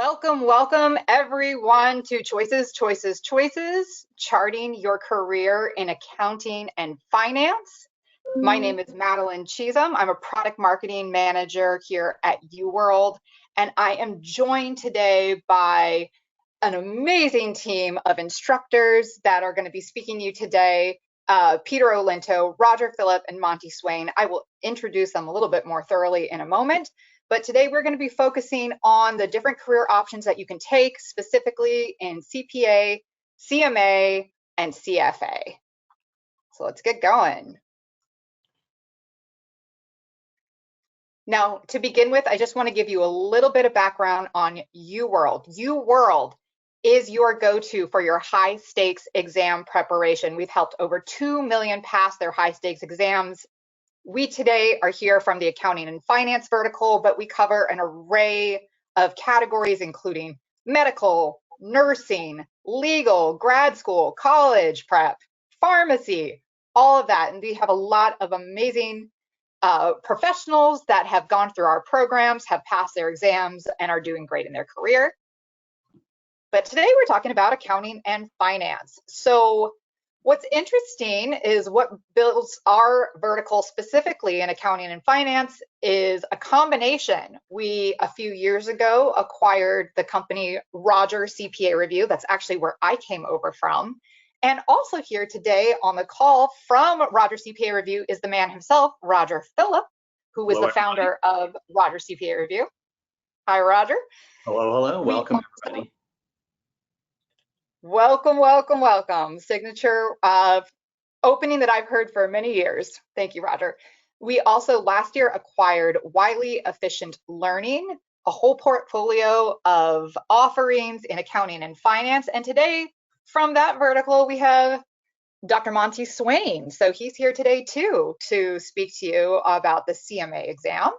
Welcome everyone to Choices, Choices, Choices, charting your career in accounting and finance. My name is Madeline Cheatham. I'm a product marketing manager here at UWorld, and I am joined today by an amazing team of instructors that are going to be speaking to you today. Peter Olinto, Roger Philipp, and Monty Swain. I will introduce them a little bit more thoroughly in a moment. But today we're going to be focusing on the different career options that you can take, specifically in CPA, CMA, and CFA. So let's get going. Now, to begin with, I just want to give you a little bit of background on UWorld. UWorld is your go-to for your high-stakes exam preparation. We've helped over 2 million pass their high-stakes exams. We today are here from the accounting and finance vertical, but we cover an array of categories, including medical, nursing, legal, grad school, college prep, pharmacy, all of that. And we have a lot of amazing professionals that have gone through our programs, have passed their exams, and are doing great in their career. But today we're talking about accounting and finance. So what's interesting is what builds our vertical specifically in accounting and finance is a combination. We, a few years ago, acquired the company Roger CPA Review. That's actually where I came over from. And also here today on the call from Roger CPA Review is the man himself, Roger Philipp, who was the founder of Roger CPA Review. Hi, Roger. Hello. Welcome, everybody. Welcome. Signature opening that I've heard for many years. Thank you, Roger. We also last year acquired Wiley Efficient Learning, a whole portfolio of offerings in accounting and finance. And today, from that vertical, we have Dr. Monty Swain. So he's here today too to speak to you about the CMA exam.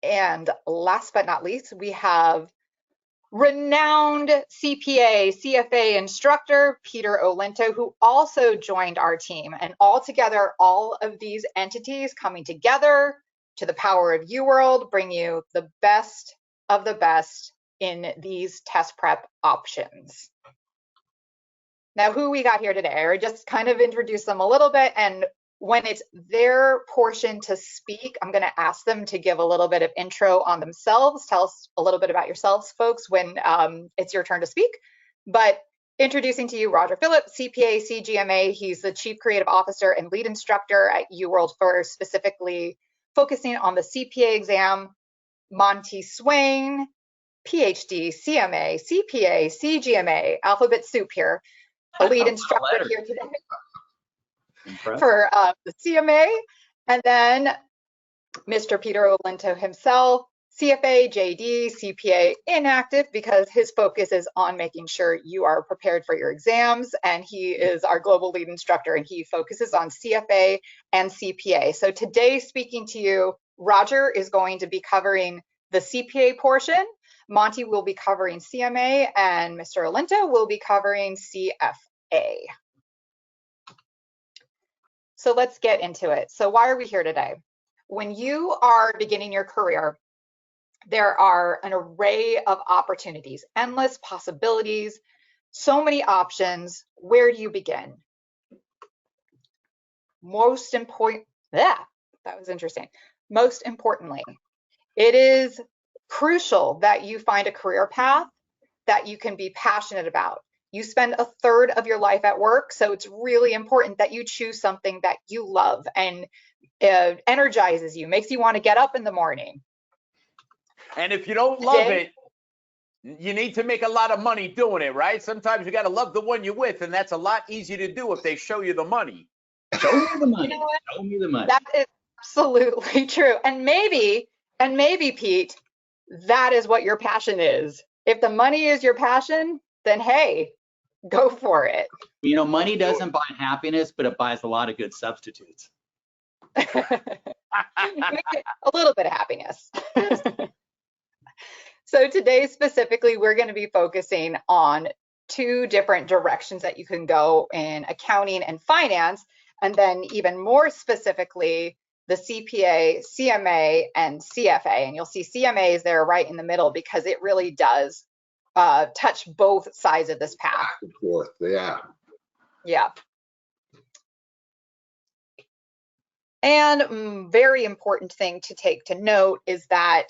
And last but not least, we have renowned CPA, CFA instructor, Peter Olinto, who also joined our team. And altogether, all of these entities coming together to the power of UWorld bring you the best of the best in these test prep options. Now, who we got here today, or just kind of introduce them a little bit, and when it's their portion to speak, I'm going to ask them to give a little bit of intro on themselves. Tell us a little bit about yourselves, folks, when it's your turn to speak. But introducing to you Roger Philipp, CPA, CGMA. He's the Chief Creative Officer and Lead Instructor at UWorld for specifically focusing on the CPA exam. Monty Swain, PhD, CMA, CPA, CGMA, alphabet soup here. A lead instructor here today for the CMA, and then Mr. Peter Olinto himself, CFA, JD, CPA inactive, because his focus is on making sure you are prepared for your exams, and he is our global lead instructor, and he focuses on CFA and CPA. So today, speaking to you, Roger is going to be covering the CPA portion, Monty will be covering CMA, and Mr. Olinto will be covering CFA. So let's get into it. So why are we here today? When you are beginning your career, there are an array of opportunities, endless possibilities, so many options. Where do you begin? Most important, that was interesting. Most importantly, it is crucial that you find a career path that you can be passionate about. You spend a third of your life at work, so it's really important that you choose something that you love and energizes you, makes you want to get up in the morning. And if you don't love it, you need to make a lot of money doing it, right? Sometimes you got to love the one you're with, and that's a lot easier to do if they show you the money. Show me the money. You know what? Show me the money. That is absolutely true. And maybe, Pete, that is what your passion is. If the money is your passion, then hey, go for it. You know, money doesn't buy happiness, but it buys a lot of good substitutes. A little bit of happiness. So today specifically, we're going to be focusing on two different directions that you can go in accounting and finance, and then even more specifically, the CPA, CMA, and CFA. And you'll see CMA is there right in the middle because it really does touch both sides of this path. Back and forth, yeah. Yeah. And very important thing to take to note is that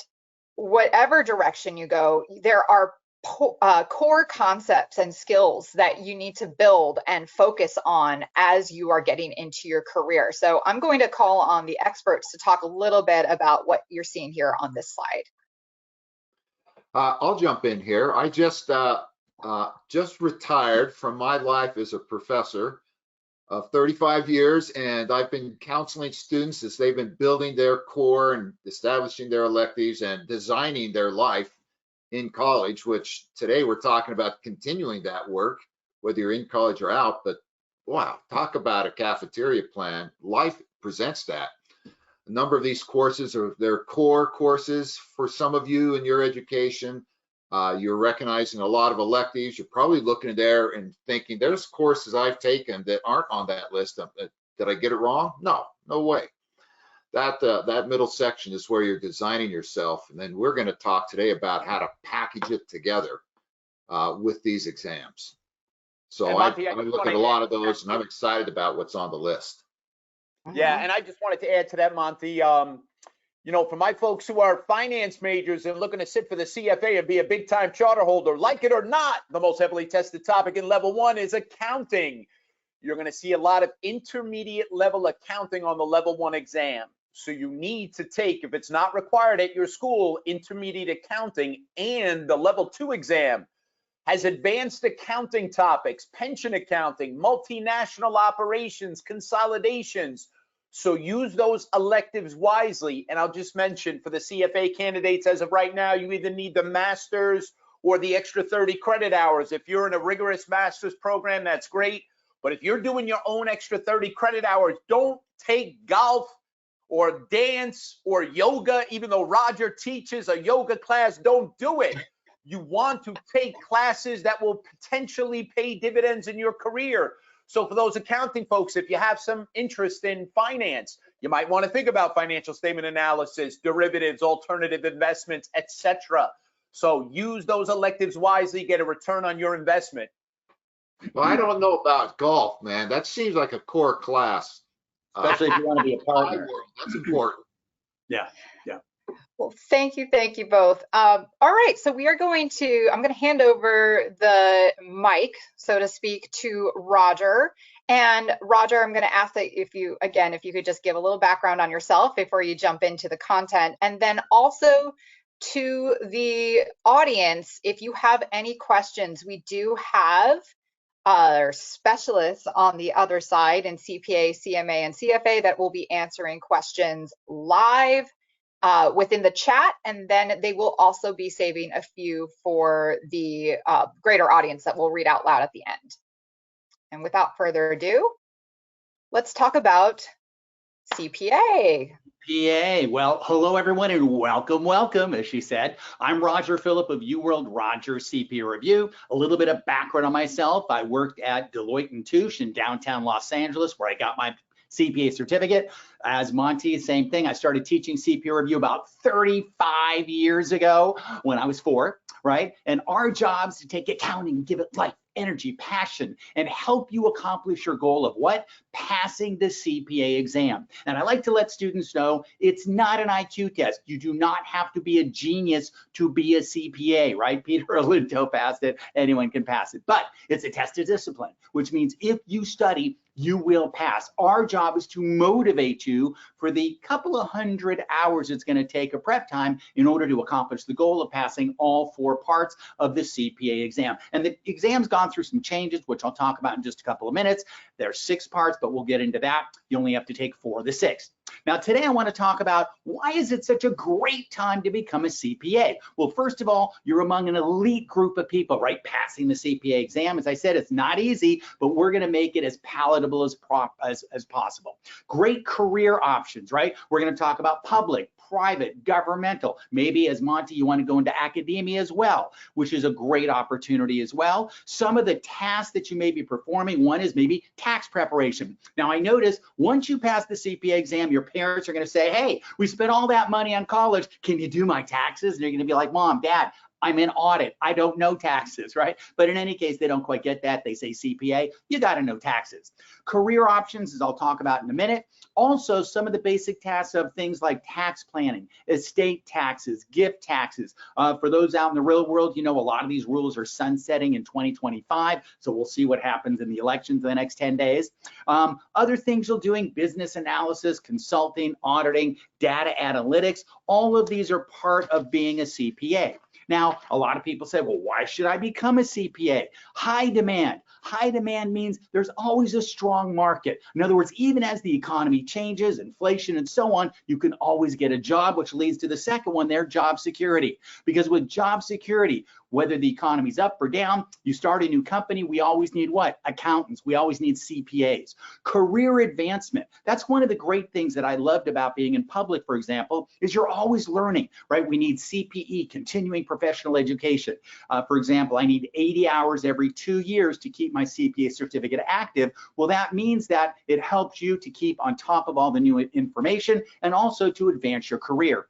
whatever direction you go, there are core concepts and skills that you need to build and focus on as you are getting into your career. So I'm going to call on the experts to talk a little bit about what you're seeing here on this slide. I'll jump in here. I just retired from my life as a professor of 35 years, and I've been counseling students as they've been building their core and establishing their electives and designing their life in college, which today we're talking about continuing that work, whether you're in college or out. But wow, talk about a cafeteria plan. Life presents that. A number of these courses are their core courses for some of you in your education. You're recognizing a lot of electives. You're probably looking there and thinking, there's courses I've taken that aren't on that list. Did I get it wrong? No, no way. That middle section is where you're designing yourself. And then we're going to talk today about how to package it together with these exams. So I look at a lot of those, and I'm excited about what's on the list. Yeah, and I just wanted to add to that, Monty. You know, for my folks who are finance majors and looking to sit for the CFA and be a big-time charter holder, like it or not, the most heavily tested topic in level 1 is accounting. You're going to see a lot of intermediate level accounting on the level 1 exam. So you need to take, if it's not required at your school, intermediate accounting, and the level 2 exam has advanced accounting topics, pension accounting, multinational operations, consolidations. So use those electives wisely. And I'll just mention for the CFA candidates, as of right now, you either need the master's or the extra 30 credit hours. If you're in a rigorous master's program, that's great. But if you're doing your own extra 30 credit hours, don't take golf or dance or yoga, even though Roger teaches a yoga class, don't do it. You want to take classes that will potentially pay dividends in your career. So for those accounting folks, if you have some interest in finance, you might want to think about financial statement analysis, derivatives, alternative investments, etc. So use those electives wisely, get a return on your investment. Well, I don't know about golf, man. That seems like a core class. Especially if you want to be a partner. That's important. Yeah, yeah. Well, thank you both. All right, so we are I'm going to hand over the mic, so to speak, to Roger. And Roger, I'm going to ask that if you could just give a little background on yourself before you jump into the content. And then also to the audience, if you have any questions, we do have our specialists on the other side in CPA, CMA, and CFA that will be answering questions live within the chat, and then they will also be saving a few for the greater audience that we'll read out loud at the end. And without further ado, let's talk about CPA. CPA. Well, hello everyone and welcome, welcome, as she said. I'm Roger Philipp of UWorld, Roger CPA Review. A little bit of background on myself. I worked at Deloitte & Touche in downtown Los Angeles, where I got my CPA certificate. As Monty, same thing. I started teaching CPA Review about 35 years ago when I was 4, right? And our job is to take accounting and give it life, energy, passion, and help you accomplish your goal of what? Passing the CPA exam. And I like to let students know it's not an IQ test. You do not have to be a genius to be a CPA, right? Peter Olinto passed it. Anyone can pass it. But it's a test of discipline, which means if you study, you will pass. Our job is to motivate you for the couple of hundred hours it's going to take of prep time in order to accomplish the goal of passing all 4 parts of the CPA exam. And the exam's gone through some changes, which I'll talk about in just a couple of minutes. There's 6 parts, but we'll get into that. You only have to take 4 of the 6. Now, today I want to talk about why is it such a great time to become a CPA? Well, first of all, you're among an elite group of people, right? Passing the CPA exam, as I said, it's not easy, but we're going to make it as palatable as possible. Great career options, right? We're going to talk about public, private, governmental. Maybe as Monty, you want to go into academia as well, which is a great opportunity as well. Some of the tasks that you may be performing, one is maybe tax preparation. Now, I notice once you pass the CPA exam, you're Your parents are going to say, hey, we spent all that money on college. Can you do my taxes? And you're going to be like, Mom, Dad, I'm in audit. I don't know taxes, right? But in any case, they don't quite get that. They say CPA, you got to know taxes. Career options, as I'll talk about in a minute. Also, some of the basic tasks of things like tax planning, estate taxes, gift taxes. For those out in the real world, you know, a lot of these rules are sunsetting in 2025. So we'll see what happens in the elections in the next 10 days. Other things you're doing, business analysis, consulting, auditing, data analytics. All of these are part of being a CPA. Now, a lot of people say, well, why should I become a CPA? High demand. High demand means there's always a strong market. In other words, even as the economy changes, inflation and so on, you can always get a job, which leads to the second one there, job security. Because with job security, whether the economy's up or down, you start a new company, we always need what? Accountants. We always need CPAs. Career advancement. That's one of the great things that I loved about being in public, for example, is you're always learning, right? We need CPE, continuing professional education. For example, I need 80 hours every 2 years to keep my CPA certificate active. Well, that means that it helps you to keep on top of all the new information and also to advance your career.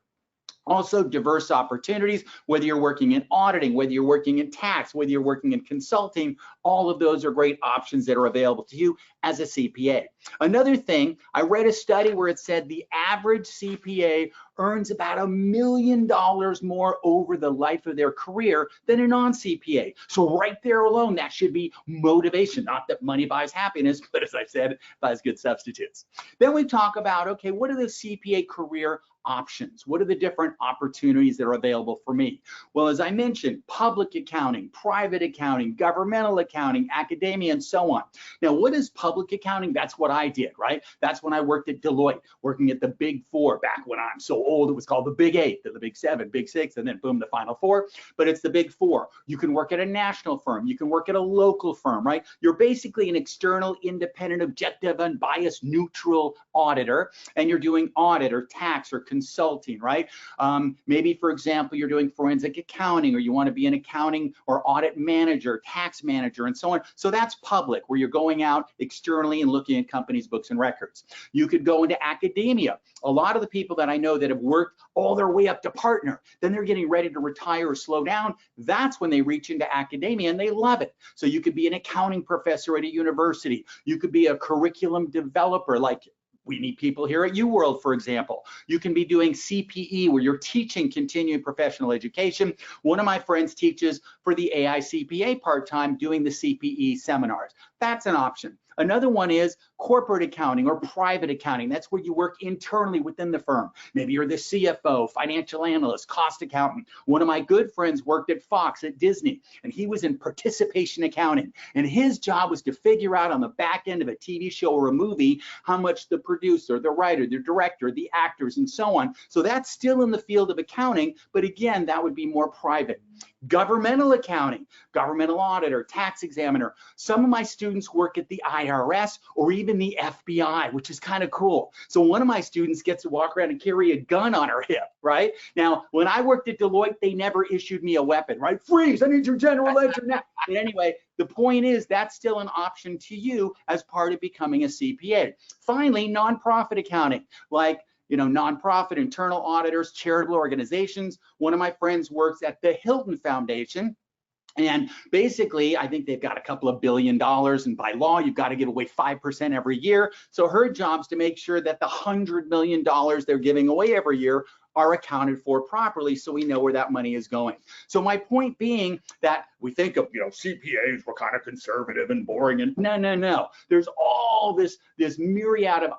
Also, diverse opportunities, whether you're working in auditing, whether you're working in tax, whether you're working in consulting, all of those are great options that are available to you as a CPA. Another thing, I read a study where it said the average CPA earns about $1 million more over the life of their career than a non-CPA. So right there alone, that should be motivation. Not that money buys happiness, but as I said, buys good substitutes. Then we talk about, okay, what are the CPA career options? What are the different opportunities that are available for me? Well, as I mentioned, public accounting, private accounting, governmental accounting, academia, and so on. Now, what is public accounting? That's what I did, right? That's when I worked at Deloitte, working at the Big Four. Back when I'm so old, it was called the Big Eight, then the Big Seven, Big Six, and then boom, the Final Four. But it's the Big Four. You can work at a national firm. You can work at a local firm, right? You're basically an external, independent, objective, unbiased, neutral auditor, and you're doing audit or tax or consulting, right? Maybe, for example, you're doing forensic accounting, or you want to be an accounting or audit manager, tax manager, and so on. So that's public, where you're going out externally and looking at companies' books and records. You could go into academia. A lot of the people that I know that have worked all their way up to partner, then they're getting ready to retire or slow down. That's when they reach into academia and they love it. So you could be an accounting professor at a university. You could be a curriculum developer, like we need people here at UWorld, for example. You can be doing CPE, where you're teaching continuing professional education. One of my friends teaches for the AICPA part-time, doing the CPE seminars. That's an option. Another one is corporate accounting or private accounting. That's where you work internally within the firm. Maybe you're the CFO, financial analyst, cost accountant. One of my good friends worked at Fox at Disney, and he was in participation accounting. And his job was to figure out on the back end of a TV show or a movie how much the producer, the writer, the director, the actors, and so on. So that's still in the field of accounting, but again, that would be more private. Governmental accounting, governmental auditor, tax examiner. Some of my students work at the IRS or even the FBI, which is kind of cool. So one of my students gets to walk around and carry a gun on her hip, right? Now, when I worked at Deloitte, they never issued me a weapon, right? Freeze, I need your general ledger now. And anyway, the point is that's still an option to you as part of becoming a CPA. Finally, nonprofit accounting, like nonprofit, internal auditors, charitable organizations. One of my friends works at the Hilton Foundation. And basically, I think they've got a couple of $1 billion, and by law, you've got to give away 5% every year. So her job's to make sure that the $100 million they're giving away every year are accounted for properly, so we know where that money is going. So my point being that we think of, CPAs were kind of conservative and boring, and no. There's all this myriad of,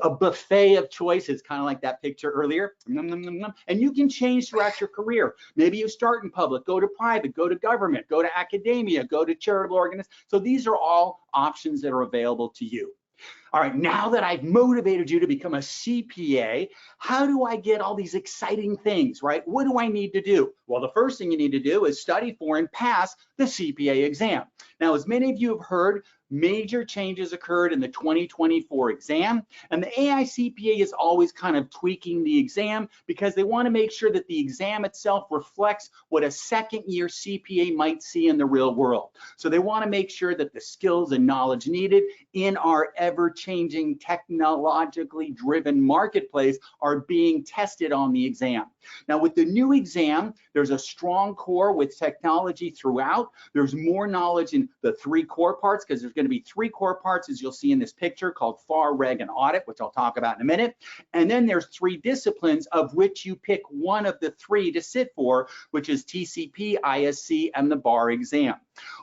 a buffet of choices, kind of like that picture earlier, and you can change throughout your career. Maybe you start in public, go to private, go to government, go to academia, go to charitable organizations. So these are all options that are available to you. All right, now that I've motivated you to become a CPA, how do I get all these exciting things, right? What do I need to do? Well, the first thing you need to do is study for and pass the CPA exam. Now, as many of you have heard, major changes occurred in the 2024 exam, and the AICPA is always kind of tweaking the exam because they want to make sure that the exam itself reflects what a second-year CPA might see in the real world. So they want to make sure that the skills and knowledge needed in our ever ever-changing, technologically driven marketplace are being tested on the exam. Now, with the new exam, there's a strong core with technology throughout. There's more knowledge in the 3 core parts, because there's going to be 3 core parts, as you'll see in this picture, called FAR, Reg, and Audit, which I'll talk about in a minute. And then there's 3 disciplines, of which you pick one of the 3 to sit for, which is TCP, ISC, and the bar exam.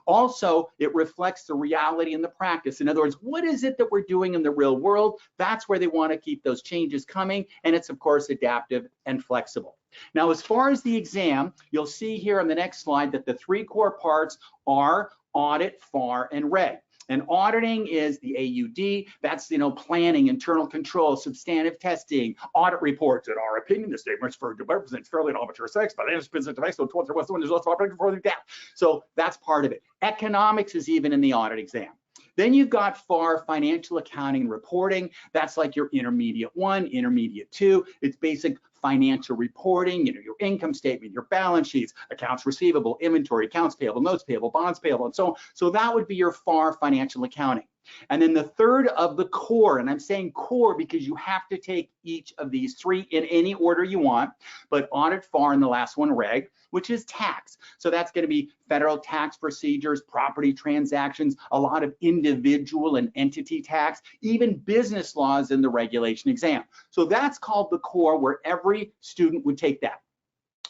Also, it reflects the reality and the practice. In other words, what is it that we're doing in the real world? That's where they want to keep those changes coming, and it's of course adaptive and flexible. Now, as far as the exam, you'll see here on the next slide that the 3 core parts are audit, FAR, and reg. And auditing is the AUD, that's, planning, internal control, substantive testing, audit reports. In our opinion, the statements for represents fairly and arbitrary sex, but it is specific to so towards the West Windows for the gap. So that's part of it. Economics is even in the audit exam. Then you've got FAR, financial accounting and reporting. That's like your intermediate 1, intermediate 2. It's basic financial reporting, your income statement, your balance sheets, accounts receivable, inventory, accounts payable, notes payable, bonds payable, and so on. So that would be your FAR, financial accounting. And then the third of the core, and I'm saying core because you have to take each of these 3 in any order you want, but audit, FAR, and the last one, reg, which is tax. So that's going to be federal tax procedures, property transactions, a lot of individual and entity tax, even business laws in the regulation exam. So that's called the core, where every student would take that.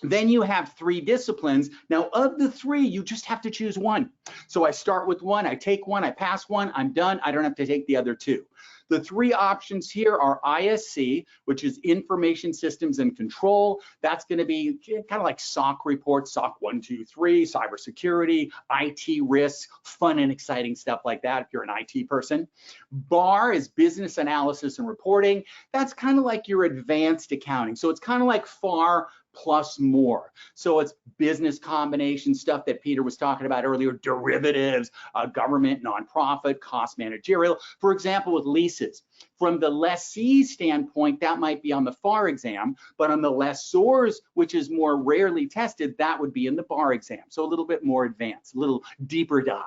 Then you have 3 disciplines. Now, of the 3, you just have to choose one. So I start with one, I take one, I pass one, I'm done. I don't have to take the other 2. The 3 options here are ISC, which is Information Systems and Control. That's going to be kind of like SOC reports, SOC 1, 2, 3, cybersecurity, IT risks, fun and exciting stuff like that if you're an IT person. BAR is Business Analysis and Reporting. That's kind of like your advanced accounting. So it's kind of like FAR plus more. So it's business combination stuff that Peter was talking about earlier, derivatives, government, nonprofit, cost managerial. For example, with leases, from the lessee's standpoint, that might be on the FAR exam, but on the lessor's, which is more rarely tested, that would be in the BAR exam. So a little bit more advanced, a little deeper dive.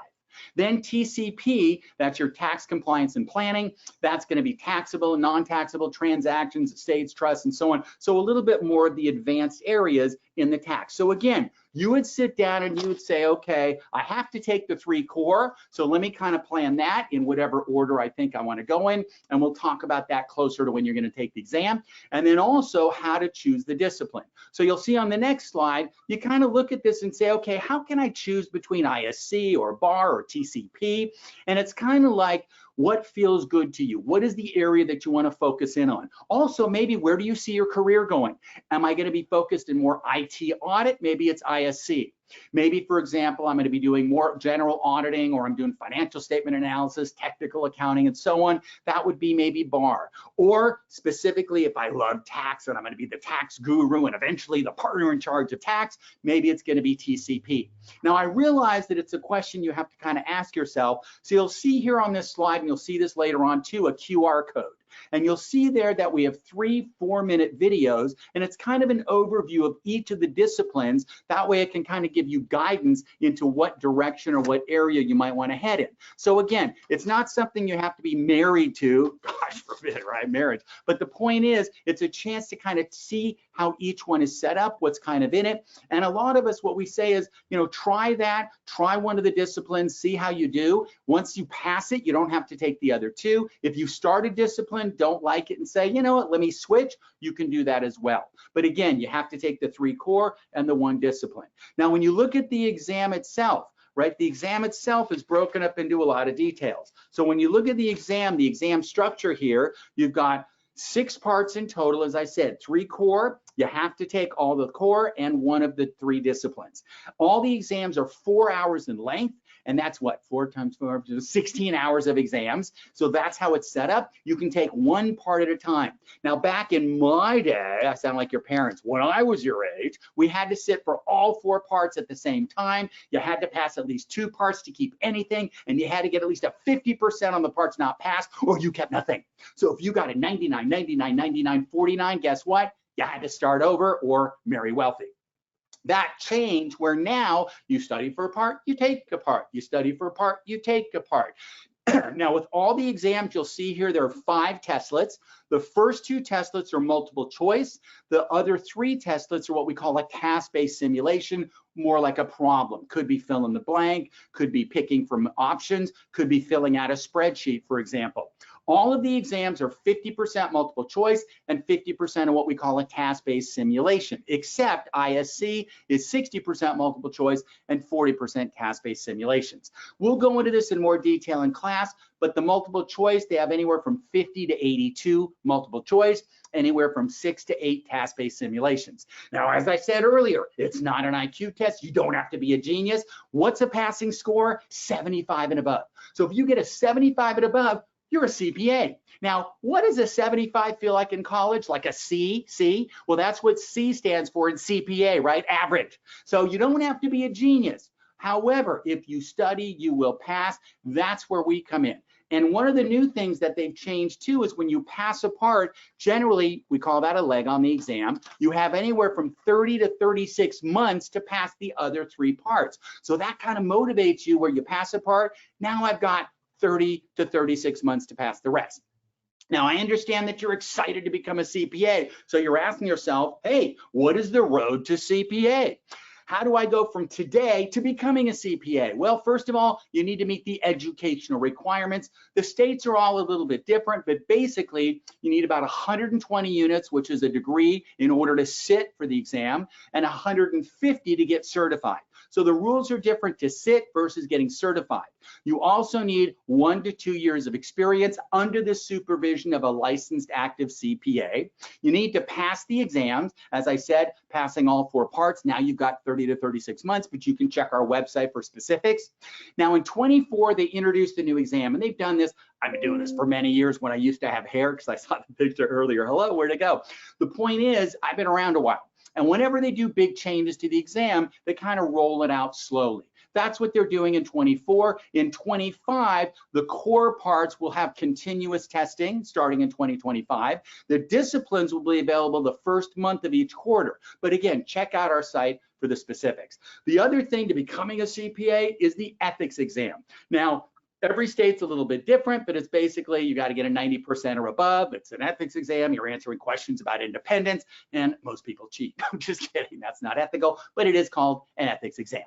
Then TCP, that's your tax compliance and planning. That's going to be taxable, non-taxable transactions, estates, trusts, and so on. So a little bit more of the advanced areas in the tax. So again, you would sit down and you would say, okay, I have to take the 3 core. So let me kind of plan that in whatever order I think I want to go in. And we'll talk about that closer to when you're going to take the exam. And then also how to choose the discipline. So you'll see on the next slide, you kind of look at this and say, okay, how can I choose between ISC or BAR or TCP? And it's kind of like, what feels good to you? What is the area that you want to focus in on? Also, maybe where do you see your career going? Am I going to be focused in more IT audit? Maybe it's ISC. Maybe, for example, I'm going to be doing more general auditing, or I'm doing financial statement analysis, technical accounting, and so on. That would be maybe BAR. Or specifically, if I love tax and I'm going to be the tax guru and eventually the partner in charge of tax, maybe it's going to be TCP. Now, I realize that it's a question you have to kind of ask yourself. So you'll see here on this slide, and you'll see this later on too, a QR code. And you'll see there that we have 3 4-minute videos, and it's kind of an overview of each of the disciplines. That way it can kind of give you guidance into what direction or what area you might want to head in. So again, it's not something you have to be married to, gosh forbid, right, marriage. But the point is, it's a chance to kind of see how each one is set up, what's kind of in it. And a lot of us, what we say is, try that, try one of the disciplines, see how you do. Once you pass it, you don't have to take the other 2. If you start a discipline, don't like it and say, you know what, let me switch, you can do that as well. But again, you have to take the 3 core and the 1 discipline. Now, when you look at the exam itself, right, the exam itself is broken up into a lot of details. So when you look at the exam structure here, you've got 6 parts in total, as I said, 3 core. You have to take all the core and one of the 3 disciplines. All the exams are 4 hours in length. And that's what, 4 times 4, 16 hours of exams. So that's how it's set up. You can take 1 part at a time. Now, back in my day, I sound like your parents, when I was your age, we had to sit for all 4 parts at the same time. You had to pass at least 2 parts to keep anything, and you had to get at least a 50% on the parts not passed, or you kept nothing. So if you got a 99, 99, 99, 49, guess what? You had to start over or marry wealthy. That changed where now you study for a part, you take a part. You study for a part, you take a part. Now, with all the exams you'll see here, there are 5 testlets. The first 2 testlets are multiple choice. The other 3 testlets are what we call a task-based simulation, more like a problem. Could be fill in the blank, could be picking from options, could be filling out a spreadsheet, for example. All of the exams are 50% multiple choice and 50% of what we call a task-based simulation, except ISC is 60% multiple choice and 40% task-based simulations. We'll go into this in more detail in class, but the multiple choice, they have anywhere from 50 to 82 multiple choice, anywhere from 6 to 8 task-based simulations. Now, as I said earlier, it's not an IQ test. You don't have to be a genius. What's a passing score? 75 and above. So if you get a 75 and above, you're a CPA. Now, what does a 75 feel like in college? Like a C? C? Well, that's what C stands for in CPA, right? Average. So you don't have to be a genius. However, if you study, you will pass. That's where we come in. And one of the new things that they've changed too is when you pass a part, generally, we call that a leg on the exam, you have anywhere from 30 to 36 months to pass the other 3 parts. So that kind of motivates you where you pass a part. Now I've got 30 to 36 months to pass the rest. Now, I understand that you're excited to become a CPA. So you're asking yourself, hey, what is the road to CPA? How do I go from today to becoming a CPA? Well, first of all, you need to meet the educational requirements. The states are all a little bit different, but basically you need about 120 units, which is a degree, in order to sit for the exam, and 150 to get certified. So the rules are different to sit versus getting certified. You also need 1 to 2 years of experience under the supervision of a licensed active CPA. You need to pass the exams. As I said, passing all 4 parts. Now you've got 30 to 36 months, but you can check our website for specifics. Now in 24, they introduced a new exam, and they've done this. I've been doing this for many years when I used to have hair, because I saw the picture earlier. Hello, where'd it go? The point is, I've been around a while. And whenever they do big changes to the exam, they kind of roll it out slowly. That's what they're doing in 24. In 25, the core parts will have continuous testing starting in 2025. The disciplines will be available the first month of each quarter. But again, check out our site for the specifics. The other thing to becoming a CPA is the ethics exam. Now, every state's a little bit different, but it's basically you got to get a 90% or above. It's an ethics exam. You're answering questions about independence, and most people cheat. I'm just kidding. That's not ethical, but it is called an ethics exam.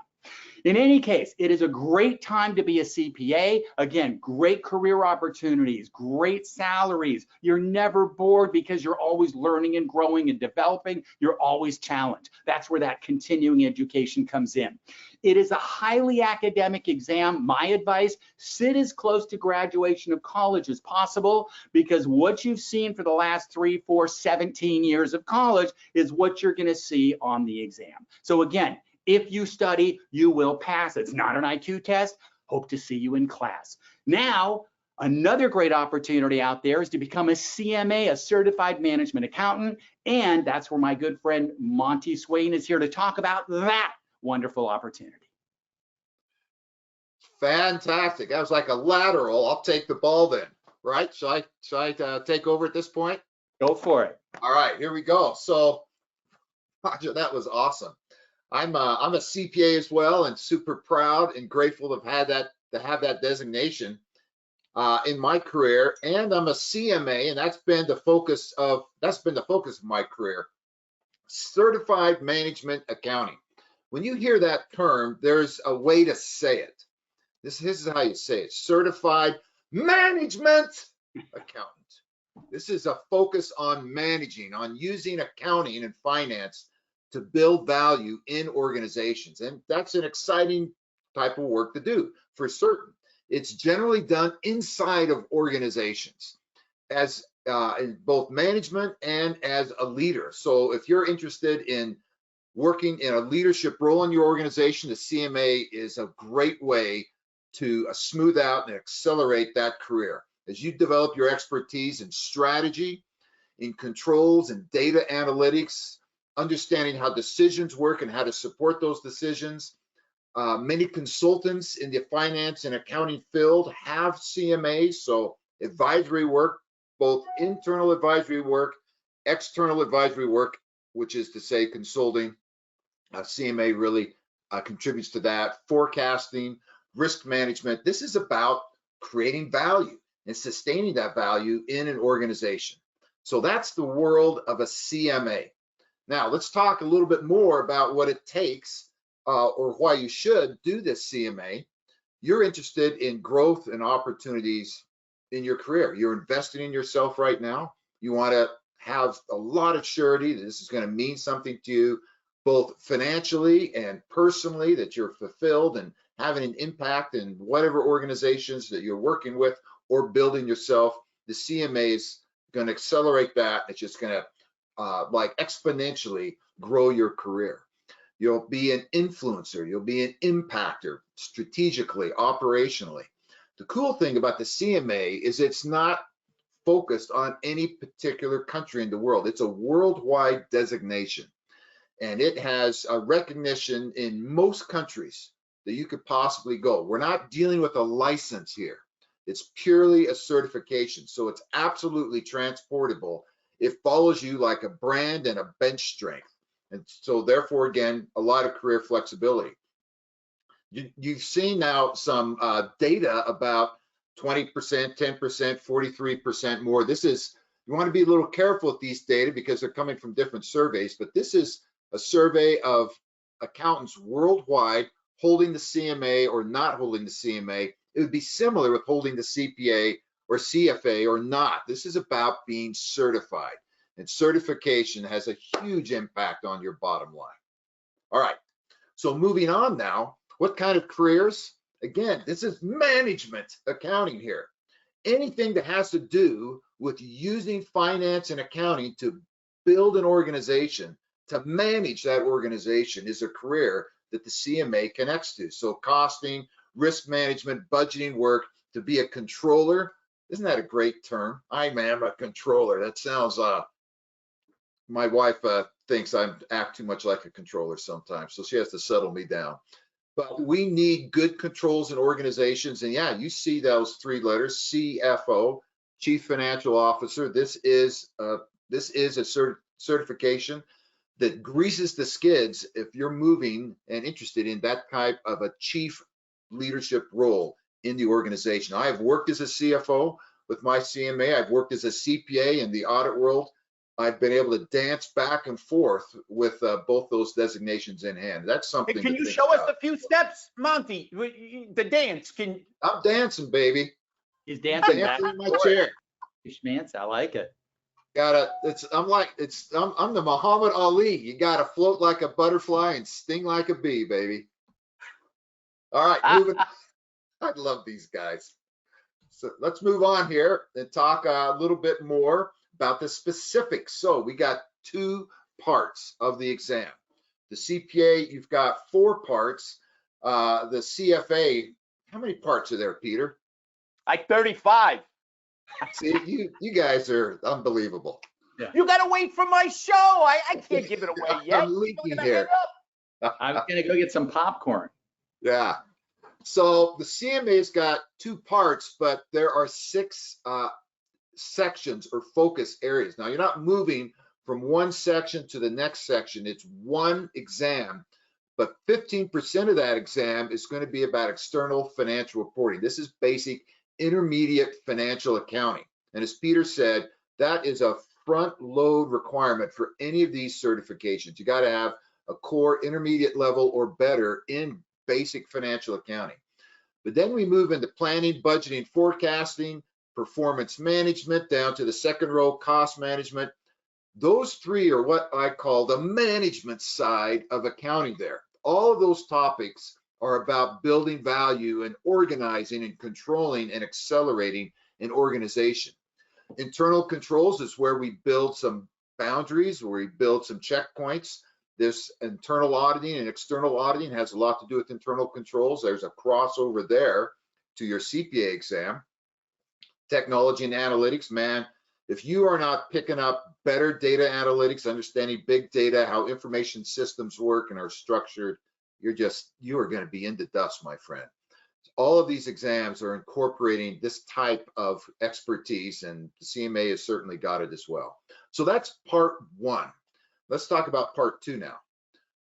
In any case, it is a great time to be a CPA. Again, great career opportunities, great salaries. You're never bored because you're always learning and growing and developing. You're always challenged. That's where that continuing education comes in. It is a highly academic exam. My advice, sit as close to graduation of college as possible, because what you've seen for the last 3, 4, 17 years of college is what you're going to see on the exam. So again, if you study, you will pass. It's not an IQ test. Hope to see you in class. Now, another great opportunity out there is to become a CMA, a certified management accountant. And that's where my good friend Monty Swain is here to talk about that wonderful opportunity. Fantastic. That was like a lateral. I'll take the ball then, right? Should I take over at this point? Go for it. All right, here we go. So, Roger, that was awesome. I'm a CPA as well, and super proud and grateful to have that designation in my career. And I'm a CMA, and that's been the focus of my career. Certified Management Accounting. When you hear that term, there's a way to say it. This is how you say it: Certified Management Accountant. This is a focus on managing, on using accounting and finance to build value in organizations. And that's an exciting type of work to do, for certain. It's generally done inside of organizations as in both management and as a leader. So if you're interested in working in a leadership role in your organization, the CMA is a great way to smooth out and accelerate that career. As you develop your expertise in strategy, in controls and data analytics, understanding how decisions work and how to support those decisions. Many consultants in the finance and accounting field have CMAs, so advisory work, both internal advisory work, external advisory work, which is to say consulting. CMA really contributes to that. Forecasting, risk management. This is about creating value and sustaining that value in an organization. So that's the world of a CMA. Now let's talk a little bit more about what it takes or why you should do this CMA. You're interested in growth and opportunities in your career. You're investing in yourself right now. You want to have a lot of surety that this is going to mean something to you, both financially and personally, that you're fulfilled and having an impact in whatever organizations that you're working with or building yourself. The CMA is going to accelerate that. It's just going to like exponentially grow your career. You'll be an influencer. You'll be an impactor strategically, operationally. The cool thing about the CMA is it's not focused on any particular country in the world. It's a worldwide designation, and it has a recognition in most countries that you could possibly go. We're not dealing with a license here. It's purely a certification, so it's absolutely transportable. It follows you like a brand and a bench strength. And so therefore, again, a lot of career flexibility. You've seen now some data about 20%, 10%, 43% more. This is, you want to be a little careful with these data because they're coming from different surveys, but this is a survey of accountants worldwide holding the CMA or not holding the CMA. It would be similar with holding the CPA or CFA or not. This is about being certified, and certification has a huge impact on your bottom line. All right, so moving on now, what kind of careers? Again, this is management accounting here. Anything that has to do with using finance and accounting to build an organization, to manage that organization, is a career that the CMA connects to. So costing, risk management, budgeting work, to be a controller. Isn't that a great term? I am a controller. That sounds, my wife thinks I act too much like a controller sometimes, so she has to settle me down. But we need good controls in organizations. And yeah, you see those three letters, CFO, Chief Financial Officer. This is a certification that greases the skids if you're moving and interested in that type of a chief leadership role in the organization. I have worked as a CFO with my CMA. I've worked as a CPA in the audit world. I've been able to dance back and forth with both those designations in hand. That's something. Can you show us a few steps, Monty? The dance. I'm dancing, baby. He's dancing back in my chair. Schmance, I like it. I'm the Muhammad Ali. You gotta float like a butterfly and sting like a bee, baby. All right, moving. I love these guys. So let's move on here and talk a little bit more about the specifics. So we got two parts of the exam. The CPA, you've got 4 parts. The CFA, how many parts are there, Peter? Like 35. See, you guys are unbelievable. Yeah. You gotta wait for my show. I can't give it away yet. I'm leaking here. I was gonna go get some popcorn. Yeah. So the CMA's got 2 parts, but there are 6 sections or focus areas. Now you're not moving from one section to the next section. It's one exam, but 15% of that exam is going to be about external financial reporting. This is basic intermediate financial accounting. And as Peter said, that is a front load requirement for any of these certifications. You got to have a core intermediate level or better in basic financial accounting. But then we move into planning, budgeting, forecasting, performance management, down to the second row, cost management. Those 3 are what I call the management side of accounting there. All of those topics are about building value and organizing and controlling and accelerating an organization. Internal controls is where we build some boundaries, where we build some checkpoints. This internal auditing and external auditing has a lot to do with internal controls. There's a crossover there to your CPA exam. Technology and analytics, man, if you are not picking up better data analytics, understanding big data, how information systems work and are structured, you are going to be in the dust, my friend. All of these exams are incorporating this type of expertise, and the CMA has certainly got it as well. So that's part 1. Let's talk about part 2 now.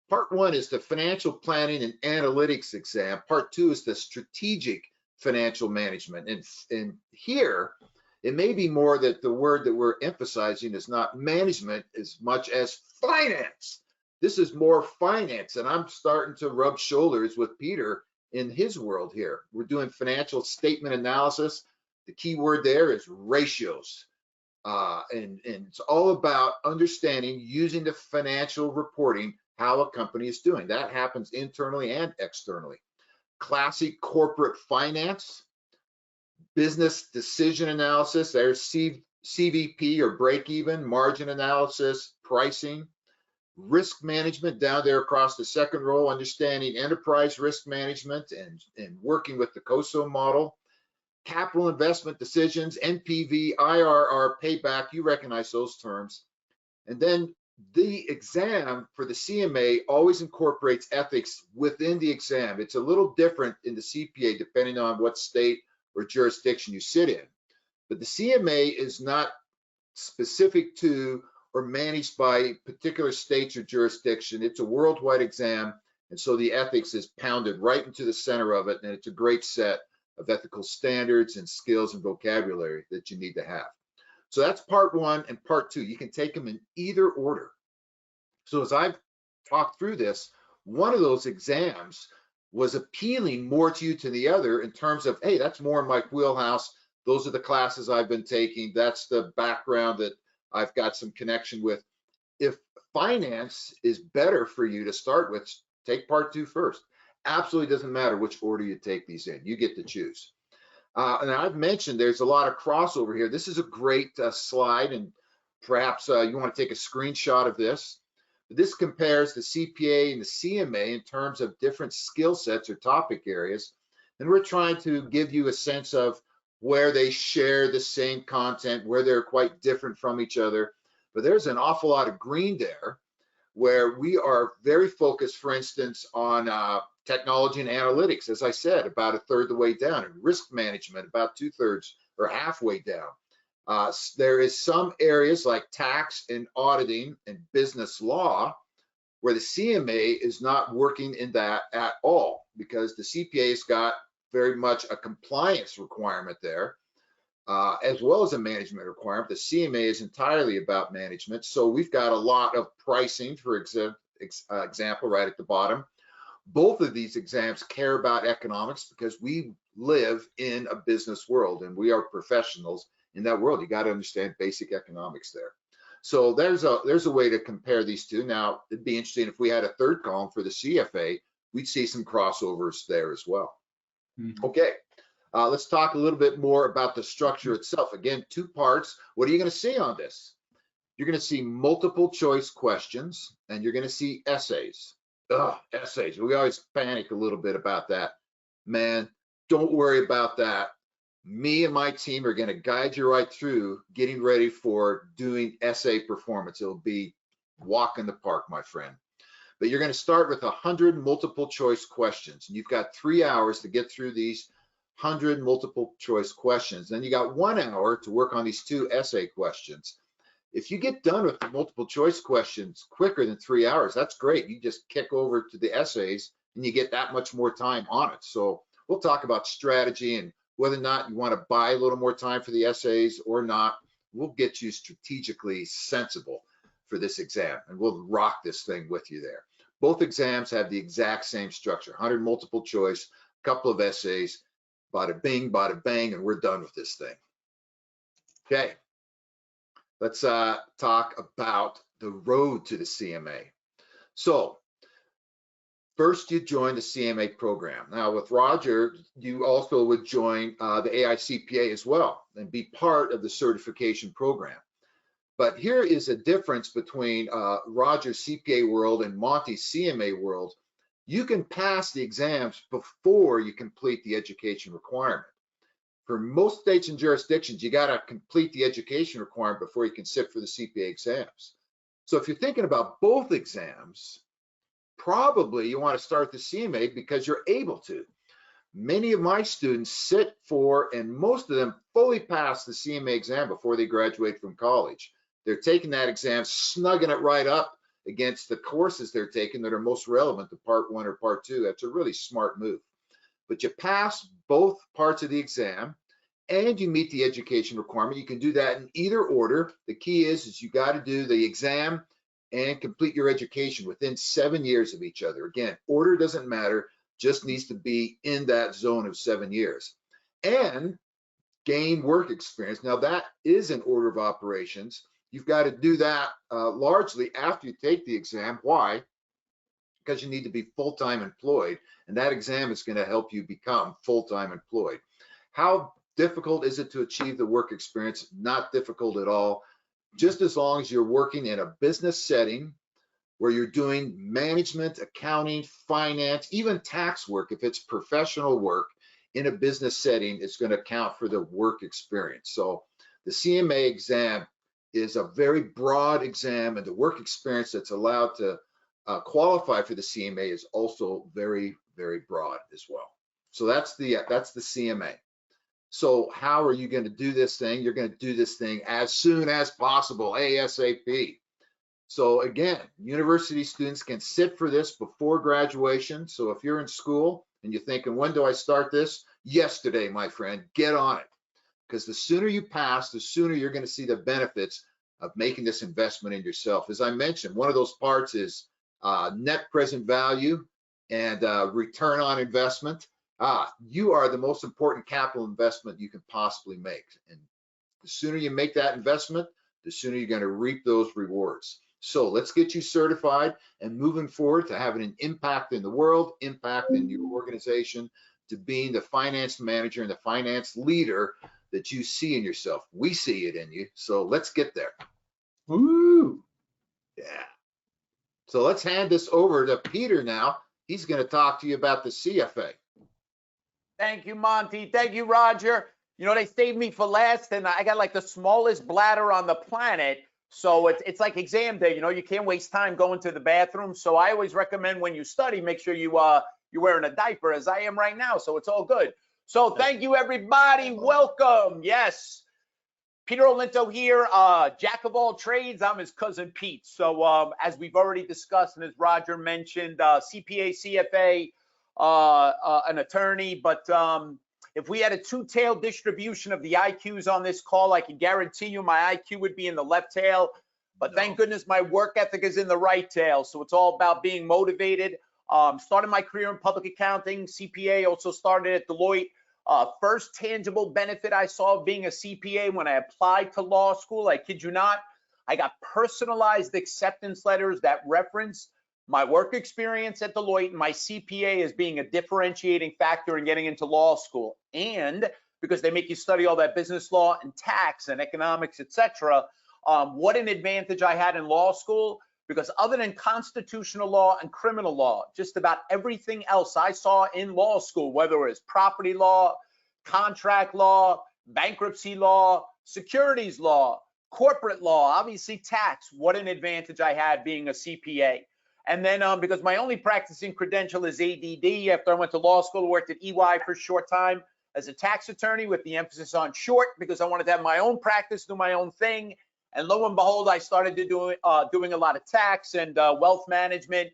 Part 1 is the financial planning and analytics exam. Part 2 is the strategic financial management. And here, it may be more that the word that we're emphasizing is not management as much as finance. This is more finance, and I'm starting to rub shoulders with Peter in his world here. We're doing financial statement analysis. The key word there is ratios. And it's all about understanding, using the financial reporting, how a company is doing. That happens internally and externally. Classic corporate finance, business decision analysis, there's CVP or break even, margin analysis, pricing, risk management down there across the second row, understanding enterprise risk management and working with the COSO model, capital investment decisions, NPV, IRR, payback, you recognize those terms. And then the exam for the CMA always incorporates ethics within the exam. It's a little different in the CPA depending on what state or jurisdiction you sit in. But the CMA is not specific to or managed by particular states or jurisdiction. It's a worldwide exam, and so the ethics is pounded right into the center of it, and it's a great set of ethical standards and skills and vocabulary that you need to have. So that's part one and part two. You can take them in either order. So as I've talked through this, one of those exams was appealing more to you to the other in terms of, hey, that's more in my wheelhouse. Those are the classes I've been taking. That's the background that I've got some connection with. If finance is better for you to start with, take part two first. Absolutely doesn't matter which order you take these in. You get to choose. And I've mentioned there's a lot of crossover here. This is a great slide, and perhaps you want to take a screenshot of this. This compares the CPA and the CMA in terms of different skill sets or topic areas. And we're trying to give you a sense of where they share the same content, where they're quite different from each other. But there's an awful lot of green there where we are very focused, for instance, on technology and analytics, as I said, about a third of the way down, and risk management, about 2/3 or halfway down. There is some areas like tax and auditing and business law where the CMA is not working in that at all, because the CPA's got very much a compliance requirement there, as well as a management requirement. The CMA is entirely about management. So we've got a lot of pricing, for example, right at the bottom. Both of these exams care about economics because we live in a business world and we are professionals in that world. You got to understand basic economics there. So there's a way to compare these two. Now, it'd be interesting if we had a third column for the CFA, we'd see some crossovers there as well. Okay, let's talk a little bit more about the structure itself. Again, two parts. What are you going to see on this? You're going to see multiple choice questions and you're going to see essays. Essays. We always panic a little bit about that. Man, don't worry about that. Me and my team are going to guide you right through getting ready for doing essay performance. It'll be walk in the park, my friend. But you're going to start with 100 multiple choice questions. And you've got 3 hours to get through these 100 multiple choice questions. Then you got 1 hour to work on these 2 essay questions. If you get done with the multiple choice questions quicker than 3 hours, that's great. You just kick over to the essays and you get that much more time on it. So we'll talk about strategy and whether or not you want to buy a little more time for the essays or not. We'll get you strategically sensible for this exam and we'll rock this thing with you there. Both exams have the exact same structure, 100 multiple choice, a couple of essays, bada bing, bada bang, and we're done with this thing. Okay. Let's talk about the road to the CMA. So first you join the CMA program. Now with Roger, you also would join the AICPA as well and be part of the certification program. But here is a difference between Roger's CPA world and Monty's CMA world. You can pass the exams before you complete the education requirement. For most states and jurisdictions, you got to complete the education requirement before you can sit for the CPA exams. So if you're thinking about both exams, probably you want to start the CMA because you're able to. Many of my students sit for, and most of them fully pass the CMA exam before they graduate from college. They're taking that exam, snugging it right up against the courses they're taking that are most relevant to part 1 or part 2. That's a really smart move. but you pass both parts of the exam and you meet the education requirement. You can do that in either order. The key is you got to do the exam and complete your education within 7 years of each other. Again, order doesn't matter, just needs to be in that zone of 7 years. And gain work experience. Now that is an order of operations. You've got to do that largely after you take the exam. Why? Because you need to be full-time employed, and that exam is going to help you become full-time employed. How difficult is it to achieve the work experience? Not difficult at all. Just as long as you're working in a business setting where you're doing management, accounting, finance, even tax work, if it's professional work in a business setting, it's going to count for the work experience. So the CMA exam is a very broad exam, and the work experience that's allowed to qualify for the CMA is also very, very broad as well. So that's the CMA. So how are you going to do this thing? You're going to do this thing as soon as possible, ASAP. So again, university students can sit for this before graduation. So if you're in school and you're thinking, when do I start this? Yesterday, my friend, get on it. Because the sooner you pass, the sooner you're going to see the benefits of making this investment in yourself. As I mentioned, one of those parts is net present value and return on investment. You are the most important capital investment you can possibly make. And the sooner you make that investment, the sooner you're going to reap those rewards. So let's get you certified and moving forward to having an impact in the world, impact in your organization, to being the finance manager and the finance leader that you see in yourself. We see it in you. So let's get there. Woo! Yeah. So let's hand this over to Peter now. He's going to talk to you about the CFA. Thank you, Monty. Thank you, Roger. You know, they saved me for last, and I got like the smallest bladder on the planet. So it's like exam day. You know, you can't waste time going to the bathroom. So I always recommend when you study, make sure you're wearing a diaper, as I am right now. So it's all good. So thank you, everybody. Welcome. Yes. Peter Olinto here, jack of all trades. I'm his cousin Pete. So as we've already discussed, and as Roger mentioned, CPA, CFA, an attorney. But if we had a two-tailed distribution of the IQs on this call, I can guarantee you my IQ would be in the left tail. But thank goodness my work ethic is in the right tail. So it's all about being motivated. Started my career in public accounting, CPA, also started at Deloitte. First tangible benefit I saw of being a CPA when I applied to law school, I kid you not, I got personalized acceptance letters that reference my work experience at Deloitte and my CPA as being a differentiating factor in getting into law school. And because they make you study all that business law and tax and economics, etc. What an advantage I had in law school, because other than constitutional law and criminal law, just about everything else I saw in law school, whether it was property law, contract law, bankruptcy law, securities law, corporate law, obviously tax, what an advantage I had being a CPA. And then because my only practicing credential is ADD, after I went to law school, worked at EY for a short time as a tax attorney with the emphasis on short, because I wanted to have my own practice, do my own thing. And lo and behold, I started to doing a lot of tax and wealth management,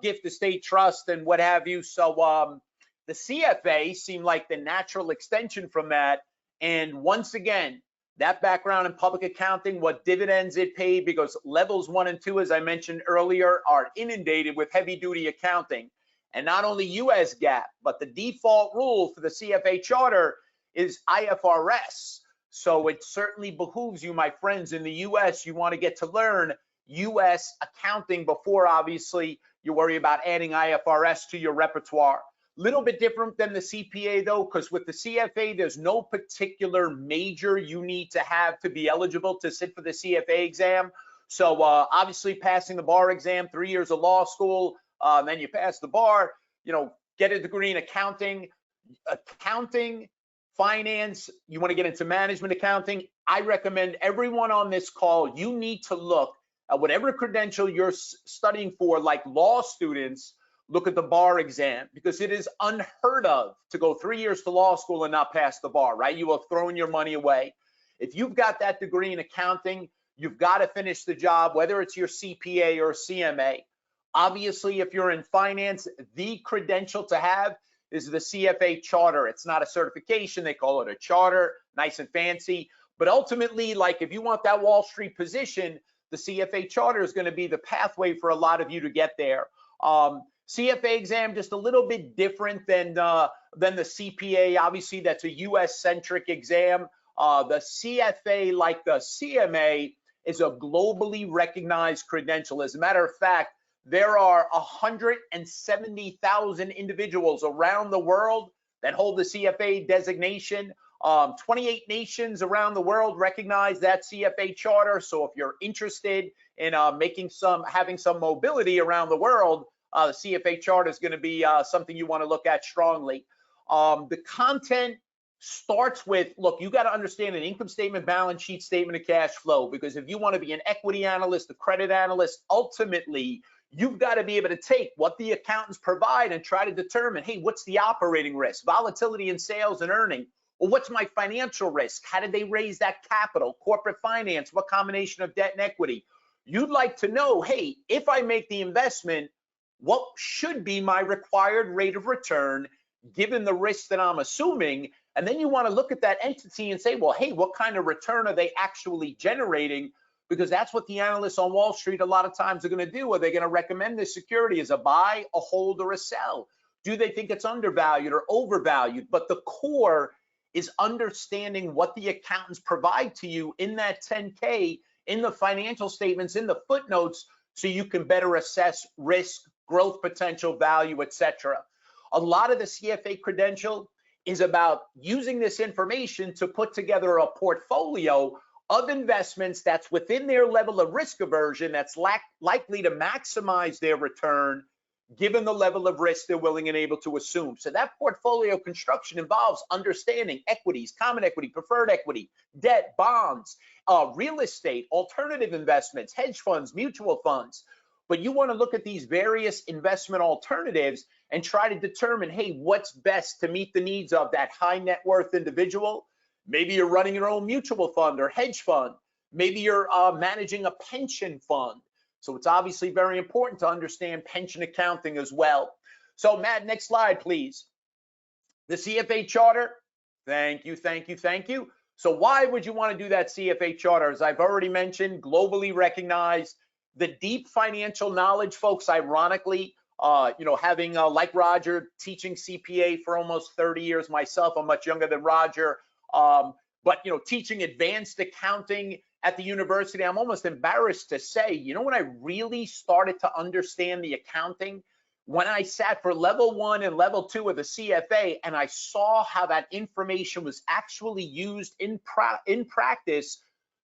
gift estate trust and what have you. So the CFA seemed like the natural extension from that. And once again, that background in public accounting, what dividends it paid, because levels 1 and 2, as I mentioned earlier, are inundated with heavy duty accounting. And not only US GAAP, but the default rule for the CFA charter is IFRS. So it certainly behooves you, my friends, in the US, you want to get to learn US accounting before, obviously, you worry about adding IFRS to your repertoire. Little bit different than the CPA though, because with the CFA, there's no particular major you need to have to be eligible to sit for the CFA exam. So obviously passing the bar exam, 3 years of law school, then you pass the bar, you know, get a degree in accounting, finance, you want to get into management accounting. I recommend everyone on this call, you need to look at whatever credential you're studying for, like law students, look at the bar exam, because it is unheard of to go 3 years to law school and not pass the bar, right? You are throwing your money away. If you've got that degree in accounting, you've got to finish the job, whether it's your CPA or CMA. Obviously, if you're in finance, the credential to have This is the CFA charter. It's not a certification. They call it a charter, nice and fancy. But ultimately, like if you want that Wall Street position, the CFA charter is going to be the pathway for a lot of you to get there. CFA exam just a little bit different than the CPA. Obviously, that's a U.S.-centric exam. The CFA, like the CMA, is a globally recognized credential. As a matter of fact, there are 170,000 individuals around the world that hold the CFA designation. 28 nations around the world recognize that CFA charter. So if you're interested in having some mobility around the world, the CFA charter is going to be something you want to look at strongly. The content starts with, look, you got to understand an income statement, balance sheet, statement of cash flow, because if you want to be an equity analyst, a credit analyst, ultimately, you've got to be able to take what the accountants provide and try to determine, hey, what's the operating risk, volatility in sales and earning? Well, what's my financial risk? How did they raise that capital? Corporate finance, what combination of debt and equity? You'd like to know, hey, if I make the investment, what should be my required rate of return given the risk that I'm assuming? And then you want to look at that entity and say, well, hey, what kind of return are they actually generating? Because that's what the analysts on Wall Street a lot of times are going to do. Are they going to recommend this security as a buy, a hold, or a sell? Do they think it's undervalued or overvalued? But the core is understanding what the accountants provide to you in that 10K, in the financial statements, in the footnotes, so you can better assess risk, growth potential, value, etc. A lot of the CFA credential is about using this information to put together a portfolio of investments that's within their level of risk aversion, that's likely to maximize their return given the level of risk they're willing and able to assume. So that portfolio construction involves understanding equities, common equity, preferred equity, debt, bonds, real estate, alternative investments, hedge funds, mutual funds. But you want to look at these various investment alternatives and try to determine, hey, what's best to meet the needs of that high net worth individual. Maybe you're running your own mutual fund or hedge fund. Maybe you're managing a pension fund. So it's obviously very important to understand pension accounting as well. So Matt, next slide, please. The CFA charter, thank you, thank you, thank you. So why would you want to do that CFA charter? As I've already mentioned, globally recognized. The deep financial knowledge, folks, ironically, having like Roger, teaching CPA for almost 30 years myself. I'm much younger than Roger, but teaching advanced accounting at the university, I'm almost embarrassed to say, when I really started to understand the accounting, when I sat for level 1 and level 2 of the CFA, and I saw how that information was actually used in practice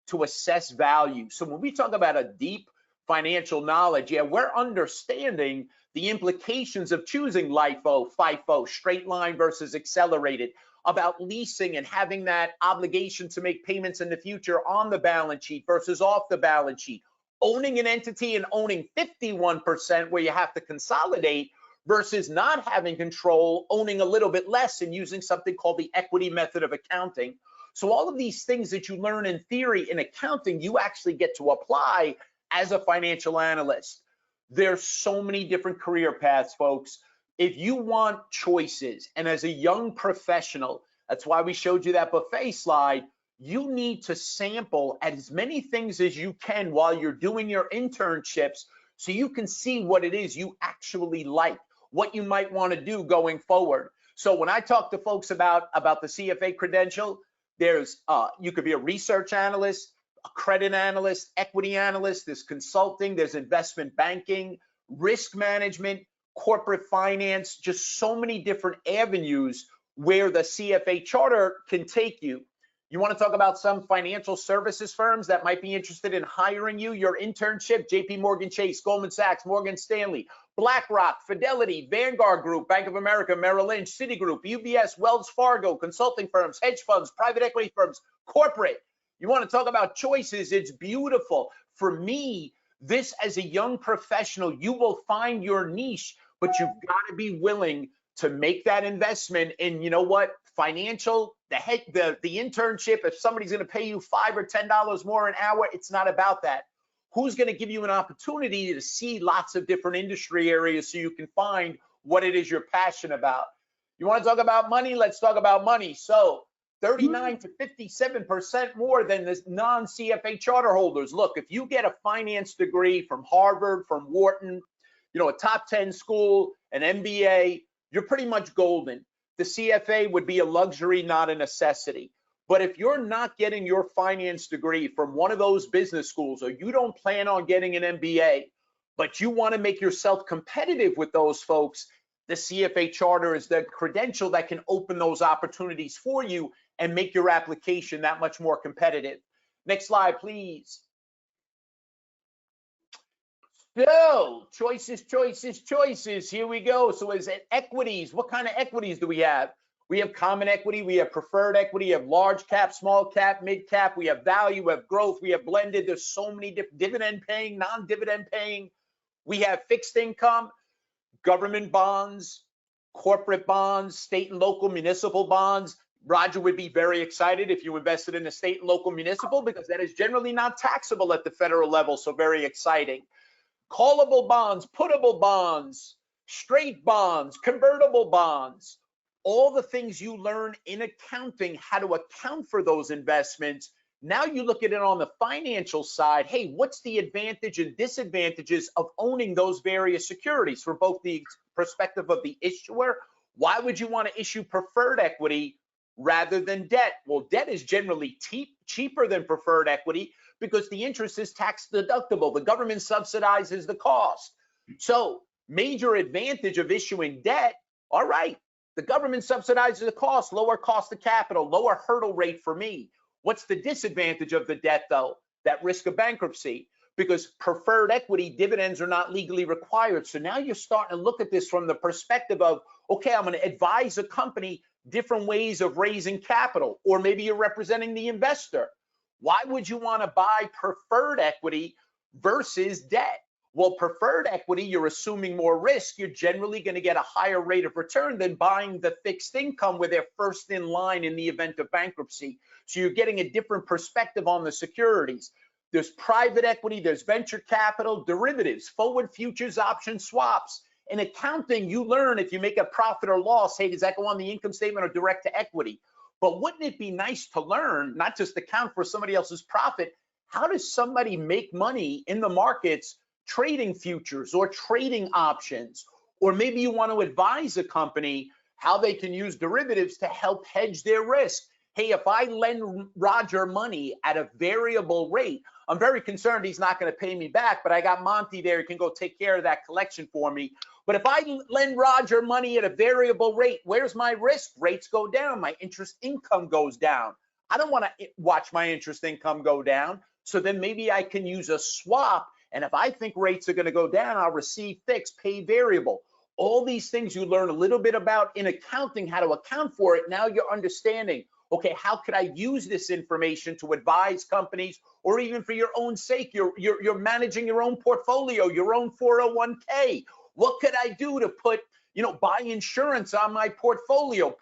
to assess value. So when we talk about a deep financial knowledge, we're understanding the implications of choosing LIFO, FIFO, straight line versus accelerated, about leasing and having that obligation to make payments in the future on the balance sheet versus off the balance sheet, owning an entity and owning 51% where you have to consolidate versus not having control, owning a little bit less and using something called the equity method of accounting. So all of these things that you learn in theory in accounting, you actually get to apply as a financial analyst. There's so many different career paths, folks. If you want choices, and as a young professional, that's why we showed you that buffet slide, you need to sample as many things as you can while you're doing your internships so you can see what it is you actually like, what you might want to do going forward. So when I talk to folks about the CFA credential, there's you could be a research analyst, a credit analyst, equity analyst, there's consulting, there's investment banking, risk management, corporate finance, just so many different avenues where the CFA charter can take you. You want to talk about some financial services firms that might be interested in hiring you, your internship, JP Morgan Chase, Goldman Sachs, Morgan Stanley, BlackRock, Fidelity, Vanguard Group, Bank of America, Merrill Lynch, Citigroup, UBS, Wells Fargo, consulting firms, hedge funds, private equity firms, corporate. You want to talk about choices, it's beautiful. For me, this as a young professional, you will find your niche, but you've got to be willing to make that investment in, financial, the internship. If somebody's going to pay you $5 or $10 more an hour, it's not about that. Who's going to give you an opportunity to see lots of different industry areas so you can find what it is you're passionate about? You want to talk about money? Let's talk about money. So 39 to 57% more than the non-CFA charter holders. Look, if you get a finance degree from Harvard, from Wharton, you know, a top 10 school, an MBA, you're pretty much golden. The CFA would be a luxury, not a necessity. But if you're not getting your finance degree from one of those business schools, or you don't plan on getting an MBA, but you want to make yourself competitive with those folks, the CFA charter is the credential that can open those opportunities for you and make your application that much more competitive. Next slide, please. So, choices, choices, choices. Here we go. So is it equities? What kind of equities do we have? We have common equity, we have preferred equity, we have large cap, small cap, mid cap, we have value, we have growth, we have blended. There's so many different dividend paying, non-dividend paying. We have fixed income, government bonds, corporate bonds, state and local municipal bonds. Roger would be very excited if you invested in a state and local municipal, because that is generally not taxable at the federal level, so very exciting. Callable bonds, puttable bonds, straight bonds, convertible bonds. All the things you learn in accounting, how to account for those investments. Now you look at it on the financial side. Hey, what's the advantage and disadvantages of owning those various securities from both the perspective of the issuer? Why would you want to issue preferred equity rather than debt? Well, debt is generally cheaper than preferred equity because the interest is tax deductible. The government subsidizes the cost. So major advantage of issuing debt, all right, the government subsidizes the cost, lower cost of capital, lower hurdle rate for me. What's the disadvantage of the debt though? That risk of bankruptcy, because preferred equity dividends are not legally required. So now you're starting to look at this from the perspective of, okay, I'm going to advise a company different ways of raising capital, or maybe you're representing the investor. Why would you want to buy preferred equity versus debt? Well, preferred equity, you're assuming more risk. You're generally going to get a higher rate of return than buying the fixed income where they're first in line in the event of bankruptcy. So you're getting a different perspective on the securities. There's private equity, there's venture capital, derivatives, forward futures, option swaps. In accounting, you learn if you make a profit or loss, hey, does that go on the income statement or direct to equity? But wouldn't it be nice to learn, not just account for somebody else's profit, how does somebody make money in the markets trading futures or trading options? Or maybe you want to advise a company how they can use derivatives to help hedge their risk. Hey, if I lend Roger money at a variable rate, I'm very concerned he's not going to pay me back, but I got Monty there who can go take care of that collection for me. But if I lend Roger money at a variable rate, where's my risk? Rates go down, my interest income goes down. I don't want to watch my interest income go down. So then maybe I can use a swap. And if I think rates are going to go down, I'll receive fixed, pay variable. All these things you learn a little bit about in accounting, how to account for it. Now you're understanding, okay, how could I use this information to advise companies, or even for your own sake, you're managing your own portfolio, your own 401k. What could I do to put, buy insurance on my portfolio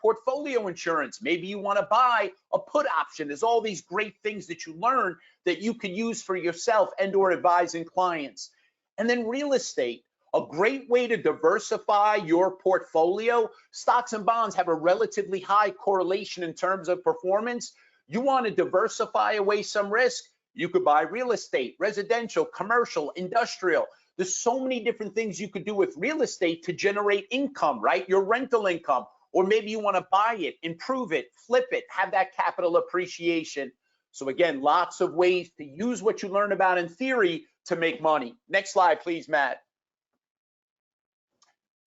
insurance? Maybe you want to buy a put option. There's all these great things that you learn that you can use for yourself and or advising clients. And then real estate, a great way to diversify your portfolio. Stocks and bonds have a relatively high correlation in terms of performance. You want to diversify away some risk, you could buy real estate, residential, commercial, industrial. There's so many different things you could do with real estate to generate income, right? Your rental income, or maybe you want to buy it, improve it, flip it, have that capital appreciation. So again, lots of ways to use what you learn about in theory to make money. Next slide, please, Matt.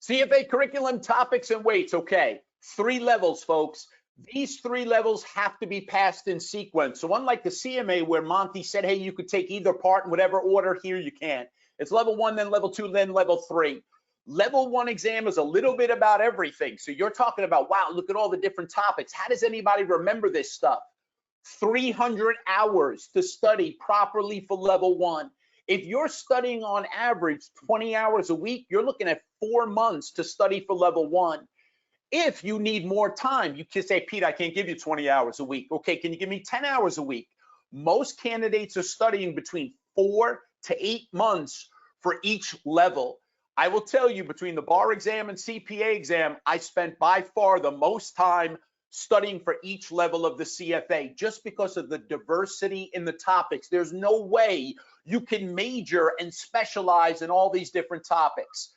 CFA curriculum, topics, and weights. Okay, 3 levels, folks. These 3 levels have to be passed in sequence. So unlike the CMA where Monty said, hey, you could take either part in whatever order, here you can't. It's level 1, then level 2, then level 3. Level 1 exam is a little bit about everything. So you're talking about, wow, look at all the different topics. How does anybody remember this stuff? 300 hours to study properly for level 1. If you're studying on average 20 hours a week, you're looking at 4 months to study for level 1. If you need more time, you can say, Pete, I can't give you 20 hours a week. Okay, can you give me 10 hours a week? Most candidates are studying between 4 to 8 months for each level. I will tell you, between the bar exam and CPA exam, I spent by far the most time studying for each level of the CFA, just because of the diversity in the topics. There's no way you can major and specialize in all these different topics.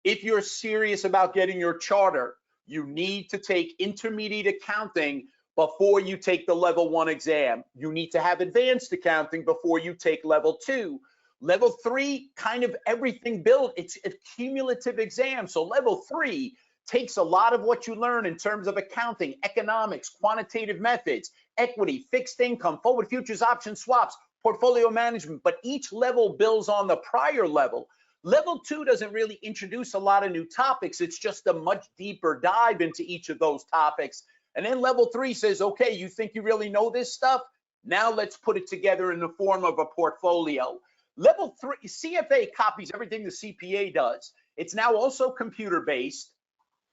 If you're serious about getting your charter, you need to take intermediate accounting before you take the level 1 exam. You need to have advanced accounting before you take level 2. Level 3, kind of everything built. It's a cumulative exam. So level 3 takes a lot of what you learn in terms of accounting, economics, quantitative methods, equity, fixed income, forward futures, options, swaps, portfolio management, but each level builds on the prior level. Level 2 doesn't really introduce a lot of new topics. It's just a much deeper dive into each of those topics. And then level 3 says, okay, you think you really know this stuff? Now let's put it together in the form of a portfolio. Level 3, CFA copies everything the CPA does. It's now also computer-based.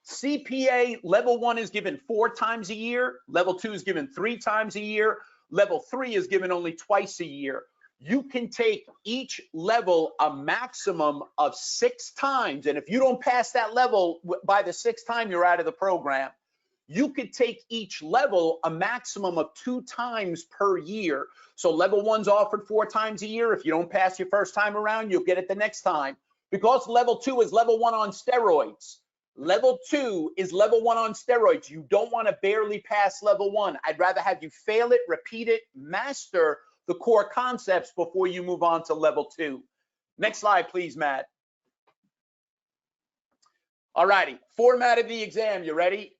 CPA level 1 is given 4 times a year. Level 2 is given 3 times a year. Level 3 is given only twice a year. You can take each level a maximum of 6 times. And if you don't pass that level by the 6th time, you're out of the program. You could take each level a maximum of 2 times per year. So level 1's offered 4 times a year. If you don't pass your first time around, you'll get it the next time. Because level 2 is level 1 on steroids. Level 2 is level 1 on steroids. You don't want to barely pass level 1. I'd rather have you fail it, repeat it, master the core concepts before you move on to level 2. Next slide, please, Matt. All righty, format of the exam, you ready?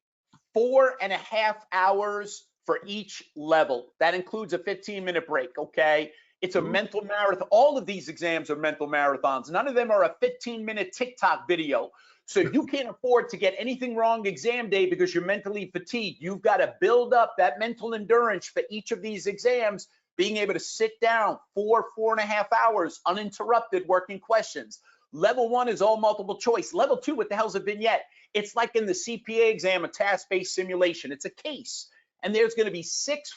4.5 hours for each level. That includes a 15-minute break, okay? It's a mental marathon. All of these exams are mental marathons. None of them are a 15-minute TikTok video. So you can't afford to get anything wrong exam day because you're mentally fatigued. You've got to build up that mental endurance for each of these exams, being able to sit down 4.5 hours uninterrupted working questions. Level 1 is all multiple choice. Level 2, what the hell's a vignette? It's like in the CPA exam, a task-based simulation. It's a case, and there's going to be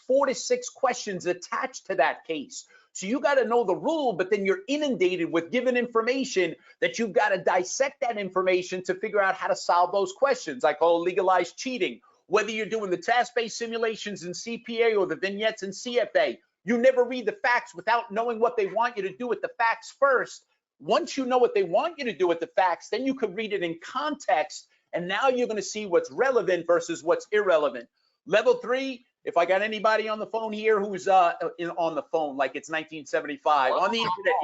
4 to 6 questions attached to that case. So you got to know the rule, but then you're inundated with given information that you've got to dissect that information to figure out how to solve those questions. I call it legalized cheating. Whether you're doing the task-based simulations in CPA or the vignettes in CFA, you never read the facts without knowing what they want you to do with the facts first. Once you know what they want you to do with the facts, then you could read it in context, and now you're going to see what's relevant versus what's irrelevant. Level 3, if I got anybody on the phone here who's on the phone like it's 1975, on the internet,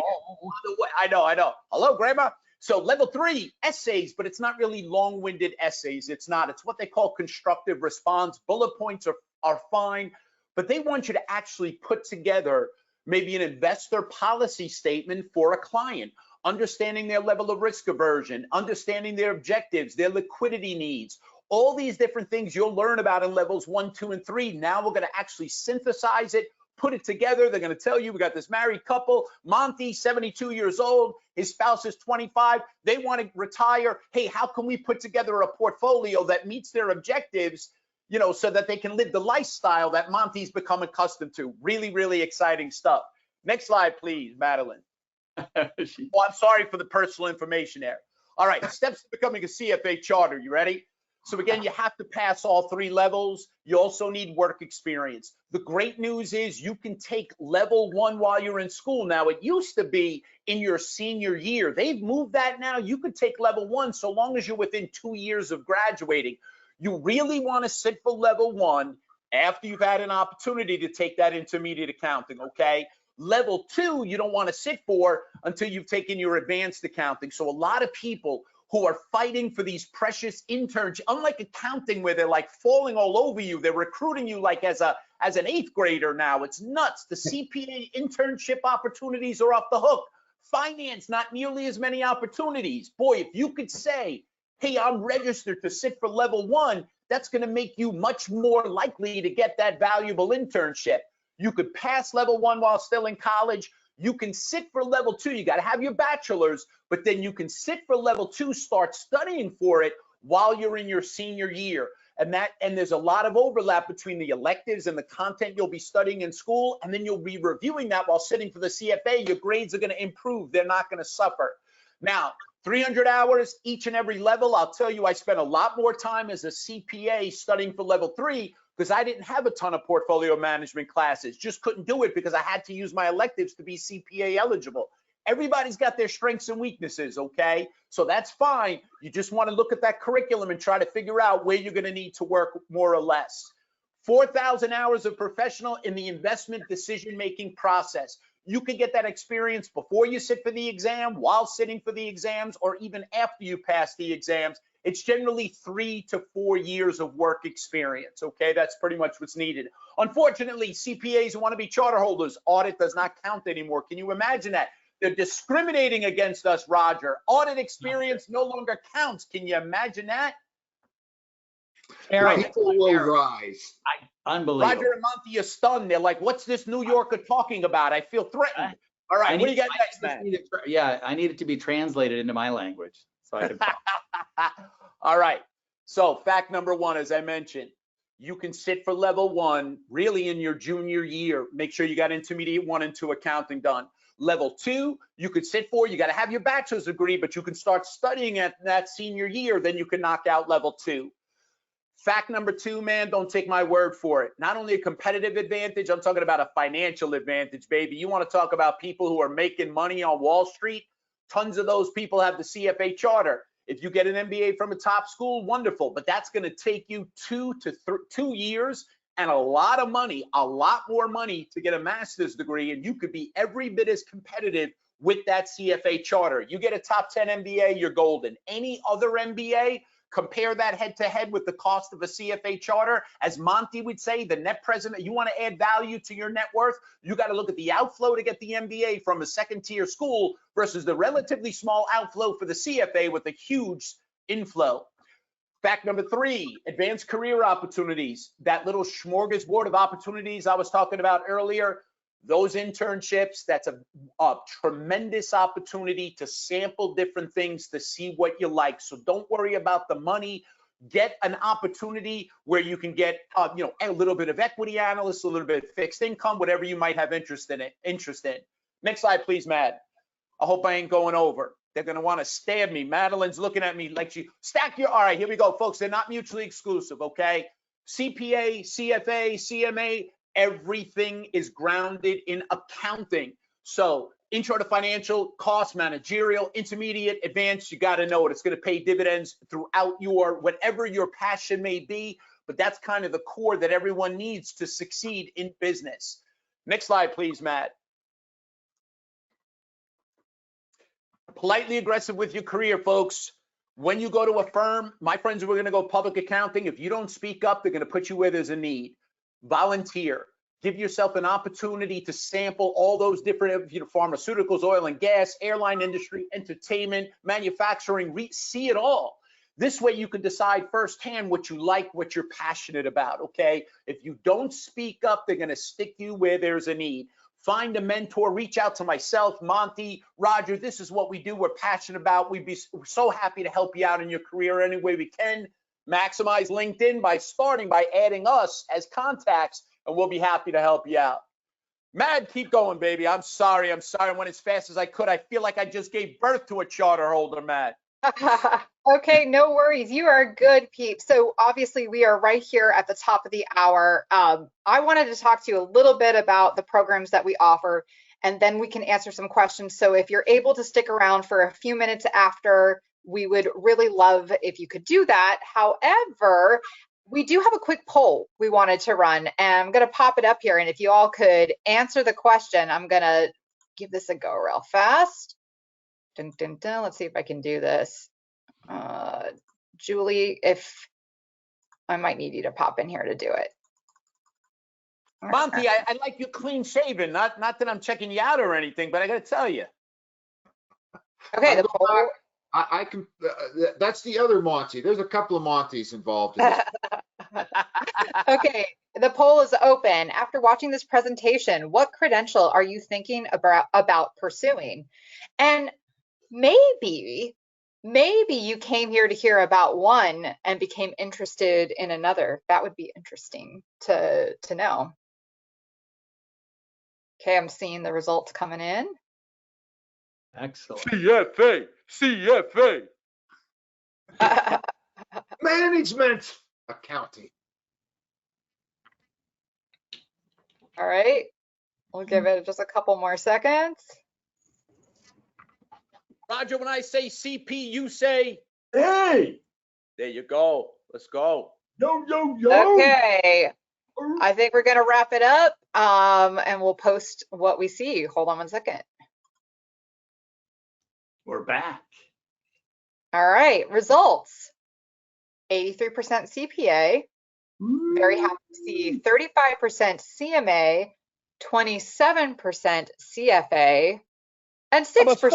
I know. Hello, Grandma. So level 3, essays, but it's not really long-winded essays. It's not. It's what they call constructive response. Bullet points are fine, but they want you to actually put together maybe an investor policy statement for a client, understanding their level of risk aversion, understanding their objectives, their liquidity needs. All these different things you'll learn about in levels 1, 2, and 3. Now we're going to actually synthesize it, put it together. They're going to tell you, we got this married couple, Monty, 72 years old, his spouse is 25. They want to retire. Hey, how can we put together a portfolio that meets their objectives, you know, so that they can live the lifestyle that Monty's become accustomed to? Really, really exciting stuff. Next slide, please, Madeline. Oh, I'm sorry for the personal information there. All right, steps to becoming a CFA charter. You ready? So again, you have to pass all 3 levels. You also need work experience. The great news is you can take level 1 while you're in school. Now, it used to be in your senior year. They've moved that now. You could take level 1 so long as you're within 2 years of graduating. You really want to sit for level 1 after you've had an opportunity to take that intermediate accounting, okay? Level 2, you don't want to sit for until you've taken your advanced accounting. So a lot of people who are fighting for these precious internships, unlike accounting where they're like falling all over you, they're recruiting you like as an 8th grader now. It's nuts. The CPA internship opportunities are off the hook. Finance, not nearly as many opportunities. Boy, if you could say, hey, I'm registered to sit for level 1, that's going to make you much more likely to get that valuable internship. You could pass level 1 while still in college. You can sit for level 2. You got to have your bachelor's, but then you can sit for level 2, start studying for it while you're in your senior year. And there's a lot of overlap between the electives and the content you'll be studying in school, and then you'll be reviewing that while sitting for the CFA. Your grades are going to improve. They're not going to suffer. Now, 300 hours each and every level. I'll tell you, I spent a lot more time as a CPA studying for level 3 because I didn't have a ton of portfolio management classes. Just couldn't do it because I had to use my electives to be CPA eligible. Everybody's got their strengths and weaknesses, okay? So that's fine. You just want to look at that curriculum and try to figure out where you're going to need to work more or less. 4,000 hours of professional in the investment decision-making process. You could get that experience before you sit for the exam, while sitting for the exams, or even after you pass the exams. It's generally 3 to 4 years of work experience, okay? That's pretty much what's needed. Unfortunately, CPAs who want to be charter holders, audit does not count anymore. Can you imagine that? They're discriminating against us, Roger. Audit experience no longer counts. Can you imagine that? People will rise. Unbelievable. Roger and Monty are stunned. They're like, what's this New Yorker talking about? I feel threatened. All right, what do you got next, man? I need it to be translated into my language so I can talk. All right. So fact number 1, as I mentioned, you can sit for level 1 really in your junior year. Make sure you got intermediate 1 and 2 accounting done. Level 2, you could sit for, you got to have your bachelor's degree, but you can start studying at that senior year. Then you can knock out level 2. Fact number 2, man, don't take my word for it. Not only a competitive advantage, I'm talking about a financial advantage, baby. You want to talk about people who are making money on Wall Street? Tons of those people have the CFA charter. If you get an MBA from a top school, wonderful, but that's going to take you 2 years and a lot of money, a lot more money to get a master's degree, and you could be every bit as competitive with that CFA charter. You get a top 10 MBA, you're golden. Any other MBA, compare that head to head with the cost of a CFA charter. As Monty would say, the net present, you want to add value to your net worth, you got to look at the outflow to get the MBA from a second tier school versus the relatively small outflow for the CFA with a huge inflow. Fact number 3, advanced career opportunities. That little smorgasbord of opportunities I was talking about earlier, those internships, that's a tremendous opportunity to sample different things to see what you like. So don't worry about the money. Get an opportunity where you can get a little bit of equity analyst, a little bit of fixed income, whatever you might have interest in. Next slide, please, Matt. I hope I ain't going over. They're going to want to stab me. Madeline's looking at me like she stack your. All right, here we go, folks. They're not mutually exclusive, okay? CPA, CFA, CMA, everything is grounded in accounting. So intro to financial, cost, managerial, intermediate, advanced, you got to know it. It's going to pay dividends throughout your, whatever your passion may be, but that's kind of the core that everyone needs to succeed in business. Next slide, please, Matt. Politely aggressive with your career, folks. When you go to a firm, my friends who are going to go public accounting, if you don't speak up, they're going to put you where there's a need. Volunteer. Give yourself an opportunity to sample all those different, pharmaceuticals, oil and gas, airline industry, entertainment, manufacturing, see it all. This way you can decide firsthand what you like, what you're passionate about, okay? If you don't speak up, they're going to stick you where there's a need. Find a mentor, reach out to myself, Monty, Roger. This is what we do. We're passionate about. We're so happy to help you out in your career any way we can. Maximize LinkedIn by adding us as contacts, and we'll be happy to help you out. Mad, keep going, baby. I'm sorry. I went as fast as I could. I feel like I just gave birth to a charter holder, Mad. Okay, no worries. You are good, Pete. So obviously we are right here at the top of the hour. I wanted to talk to you a little bit about the programs that we offer, and then we can answer some questions. So if you're able to stick around for a few minutes after, we would really love if you could do that. However, we do have a quick poll we wanted to run, and I'm going to pop it up here. And if you all could answer the question, I'm going to give this a go real fast. Dun, dun, dun. Let's see if I can do this. Julie, if I might need you to pop in here to do it. Monty, I like you clean shaven. Not that I'm checking you out or anything, but I got to tell you. Okay, the poll. I can. That's the other Monty. There's a couple of Montys involved in this. Okay, the poll is open. After watching this presentation, what credential are you thinking about pursuing? And maybe you came here to hear about one and became interested in another. That would be interesting to know. Okay, I'm seeing the results coming in. Excellent. CFA, CFA. Management accounting. All right, we'll give it just a couple more seconds. Roger, when I say CP, you say, Hey, there you go. Let's go. yo, yo, yo. Okay, I think we're gonna wrap it up, and we'll post what we see. Hold on one second. We're back. All right, results. 83% CPA. Very happy to see 35% CMA, 27% CFA, and 6% other.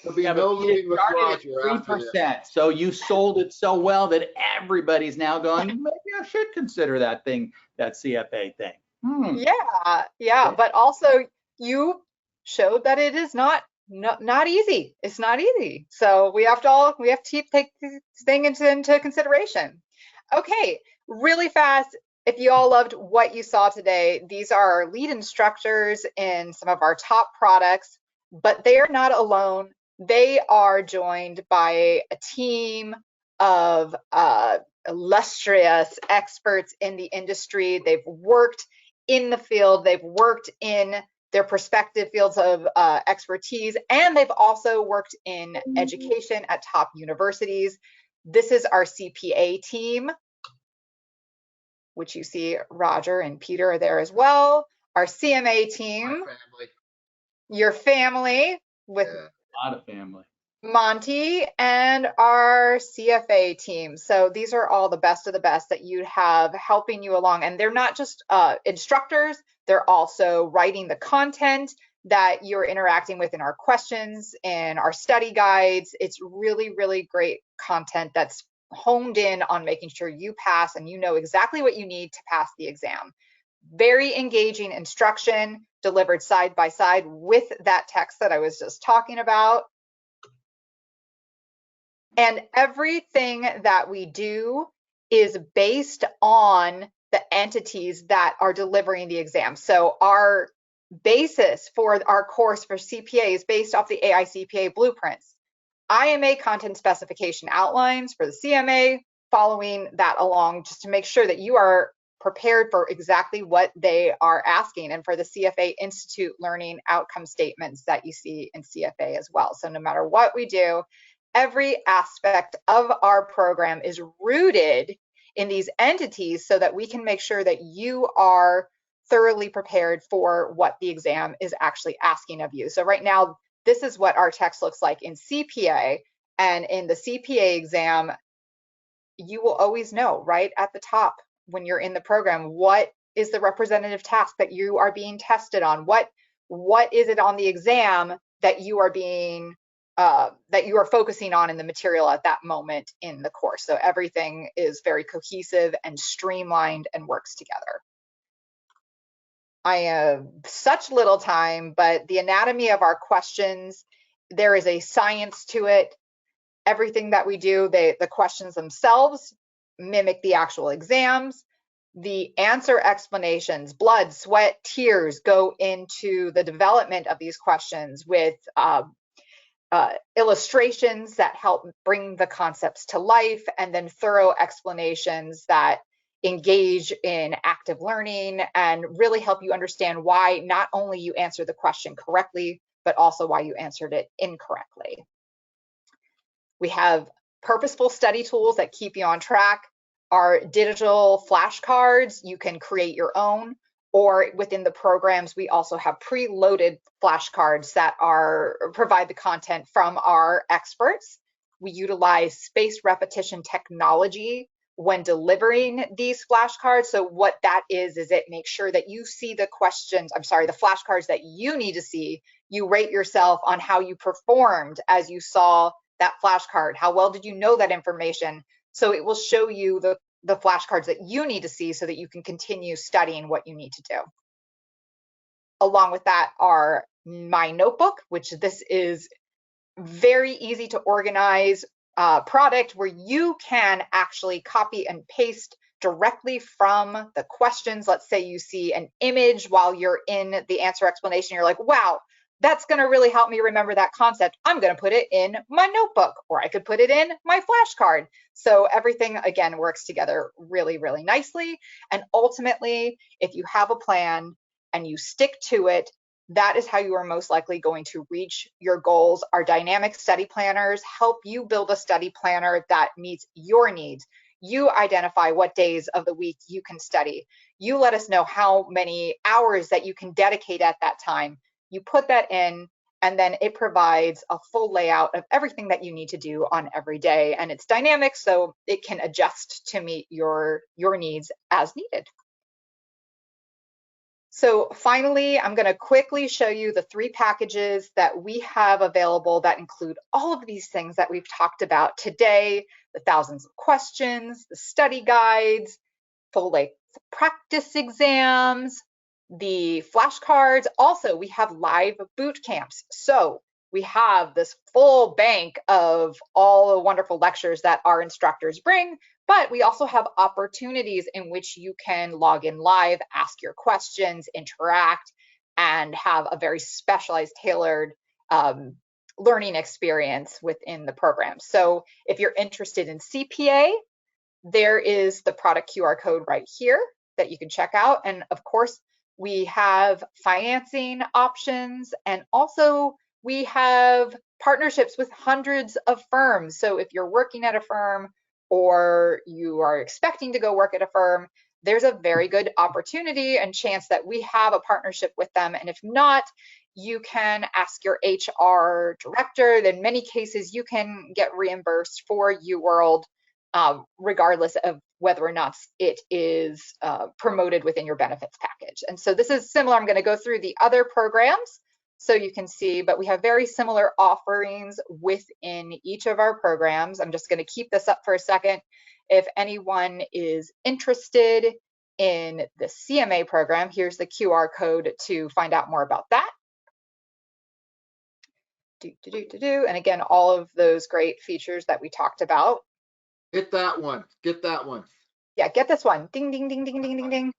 There'll be Yeah, no but living with started Roger at after this. 3%. So you sold it so well that everybody's now going, maybe I should consider that thing, that CFA thing. Yeah, but also you showed that it is not easy. It's not easy. So we have to take this thing into consideration. Okay, really fast. If you all loved what you saw today, these are our lead instructors in some of our top products, but they are not alone. They are joined by a team of illustrious experts in the industry. They've worked in the field, they've worked in their respective fields of expertise, and they've also worked in education at top universities. This is our CPA team, which you see Roger and Peter are there as well. Our CMA team, My family. your family with Yeah. A lot of family. Monty, and our CFA team. So these are all the best of the best that you have helping you along. And they're not just instructors, they're also writing the content that you're interacting with in our questions and our study guides. It's really, really great content that's honed in on making sure you pass and you know exactly what you need to pass the exam. Very engaging instruction delivered side by side with that text that I was just talking about. And everything that we do is based on the entities that are delivering the exam. So our basis for our course for CPA is based off the AICPA blueprints. IMA content specification outlines for the CMA, following that along just to make sure that you are prepared for exactly what they are asking, and for the CFA Institute learning outcome statements that you see in CFA as well. So no matter what we do, every aspect of our program is rooted in these entities so that we can make sure that you are thoroughly prepared for what the exam is actually asking of you. So right now, this is what our text looks like in CPA, and in the CPA exam, you will always know right at the top when you're in the program, what is the representative task that you are being tested on? What is it on the exam that you are being that you are focusing on in the material at that moment in the course? So everything is very cohesive and streamlined and works together. I have such little time, but the anatomy of our questions, there is a science to it. Everything that we do, the questions themselves mimic the actual exams. The answer explanations, blood, sweat, tears go into the development of these questions with illustrations that help bring the concepts to life, and then thorough explanations that engage in active learning and really help you understand why not only you answered the question correctly, but also why you answered it incorrectly. We have purposeful study tools that keep you on track. Our digital flashcards, you can create your own, or within the programs, we also have preloaded flashcards that provide the content from our experts. We utilize spaced repetition technology when delivering these flashcards. So what that is it makes sure that you see the flashcards that you need to see. You rate yourself on how you performed as you saw that flashcard. How well did you know that information? So it will show you the flashcards that you need to see so that you can continue studying what you need to do. Along with that are My Notebook, which this is very easy to organize product where you can actually copy and paste directly from the questions. Let's say you see an image while you're in the answer explanation. You're like, wow, that's going to really help me remember that concept. I'm going to put it in my notebook, or I could put it in my flashcard. So everything, again, works together really, really nicely. And ultimately, if you have a plan and you stick to it, that is how you are most likely going to reach your goals. Our dynamic study planners help you build a study planner that meets your needs. You identify what days of the week you can study. You let us know how many hours that you can dedicate at that time. You put that in, and then it provides a full layout of everything that you need to do on every day. And it's dynamic, so it can adjust to meet your needs as needed. So finally, I'm going to quickly show you the 3 packages that we have available that include all of these things that we've talked about today: the thousands of questions, the study guides, full-length practice exams, the flashcards. Also, we have live boot camps. So we have this full bank of all the wonderful lectures that our instructors bring, but we also have opportunities in which you can log in live, ask your questions, interact, and have a very specialized, tailored learning experience within the program. So if you're interested in CPA, there is the product QR code right here that you can check out. And of course, we have financing options, and also we have partnerships with hundreds of firms. So if you're working at a firm or you are expecting to go work at a firm, there's a very good opportunity and chance that we have a partnership with them. And if not, you can ask your HR director. In many cases, you can get reimbursed for UWorld, regardless of whether or not it is promoted within your benefits package. And so this is similar. I'm going to go through the other programs so you can see, but we have very similar offerings within each of our programs. I'm just going to keep this up for a second. If anyone is interested in the CMA program, here's the QR code to find out more about that. And again, all of those great features that we talked about. Get that one. Get that one. Yeah, get this one. Ding, ding, ding, ding, ding, ding, ding.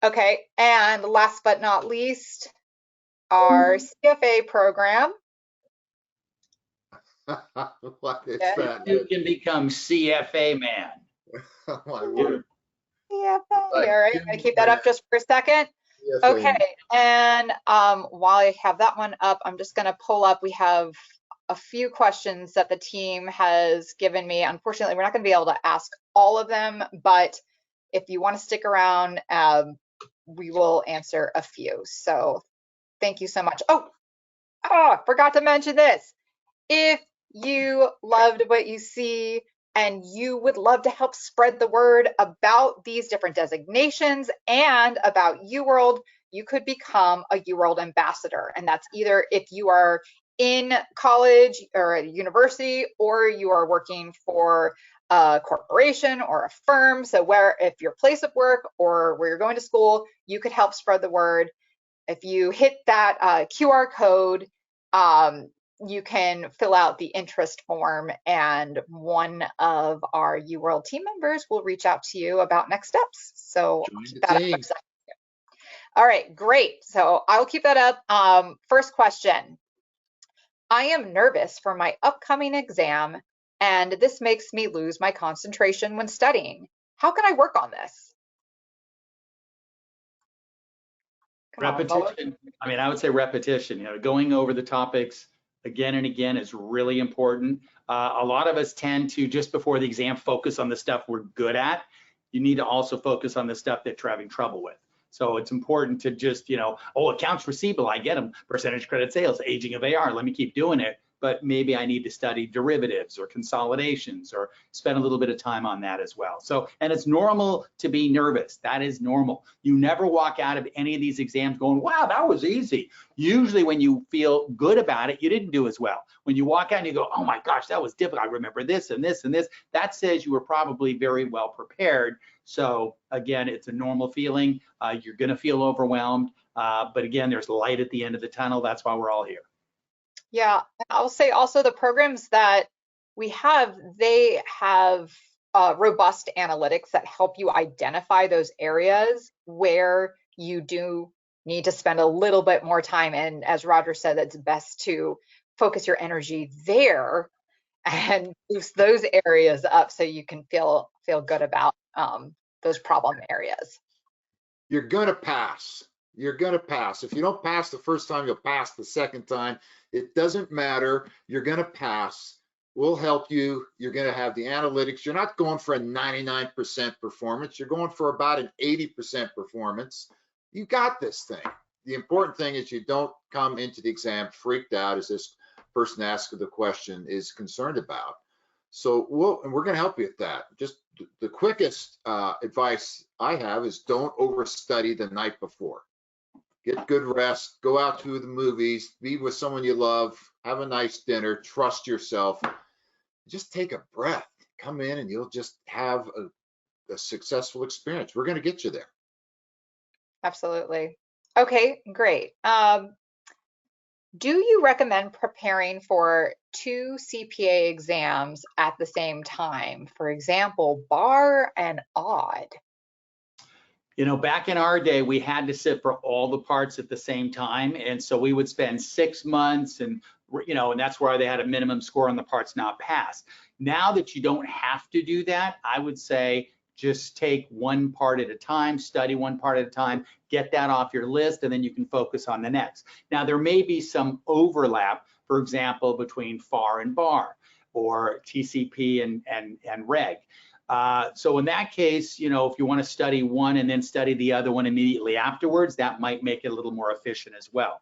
Okay, and last but not least, our CFA program. What is Yeah. that? You can become CFA man. Oh, my word. CFA, all right, I'm gonna keep that up just for a second. Yes, Okay, and while I have that one up, I'm just gonna pull up, we have a few questions that the team has given me. Unfortunately, we're not going to be able to ask all of them, but if you want to stick around, we will answer a few. So thank you so much. Oh, forgot to mention this. If you loved what you see and you would love to help spread the word about these different designations and about UWorld, you could become a UWorld ambassador. And that's either if you are in college or at a university, or you are working for a corporation or a firm. So if your place of work or where you're going to school, you could help spread the word. If you hit that QR code, you can fill out the interest form, and one of our UWorld team members will reach out to you about next steps. So keep that up. All right, great. So I'll keep that up. First question. I am nervous for my upcoming exam, and this makes me lose my concentration when studying. How can I work on this? Repetition. I mean, I would say repetition. You know, going over the topics again and again is really important. A lot of us tend to, just before the exam, focus on the stuff we're good at. You need to also focus on the stuff that you're having trouble with. So it's important to just, you know, oh, accounts receivable, I get them. Percentage credit sales, aging of AR, let me keep doing it. But maybe I need to study derivatives or consolidations or spend a little bit of time on that as well. So, and it's normal to be nervous. That is normal. You never walk out of any of these exams going, wow, that was easy. Usually when you feel good about it, you didn't do as well. When you walk out and you go, oh my gosh, that was difficult. I remember this and this and this. That says you were probably very well prepared. So again, it's a normal feeling. You're going to feel overwhelmed. But again, there's light at the end of the tunnel. That's why we're all here. Yeah, I'll say also the programs that we have, they have robust analytics that help you identify those areas where you do need to spend a little bit more time. And as Roger said, it's best to focus your energy there and boost those areas up so you can feel good about those problem areas. You're gonna pass. You're gonna pass. If you don't pass the first time, you'll pass the second time. It doesn't matter. You're gonna pass. We'll help you. You're gonna have the analytics. You're not going for a 99% performance. You're going for about an 80% performance. You got this thing. The important thing is you don't come into the exam freaked out, as this person asking the question is concerned about. So we're going to help you with that. Just the quickest advice I have is don't overstudy the night before. Get good rest, go out to the movies, be with someone you love, have a nice dinner, trust yourself. Just take a breath, come in, and you'll just have a successful experience. We're going to get you there. Absolutely. Okay, great. Do you recommend preparing for 2 CPA exams at the same time? For example, bar and odd. You know, back in our day, we had to sit for all the parts at the same time. And so we would spend 6 months and, you know, and that's why they had a minimum score on the parts not passed. Now that you don't have to do that, I would say just take one part at a time, study one part at a time, get that off your list, and then you can focus on the next. Now, there may be some overlap, for example, between FAR and BAR or TCP and Reg. So in that case, you know, if you want to study one and then study the other one immediately afterwards, that might make it a little more efficient as well.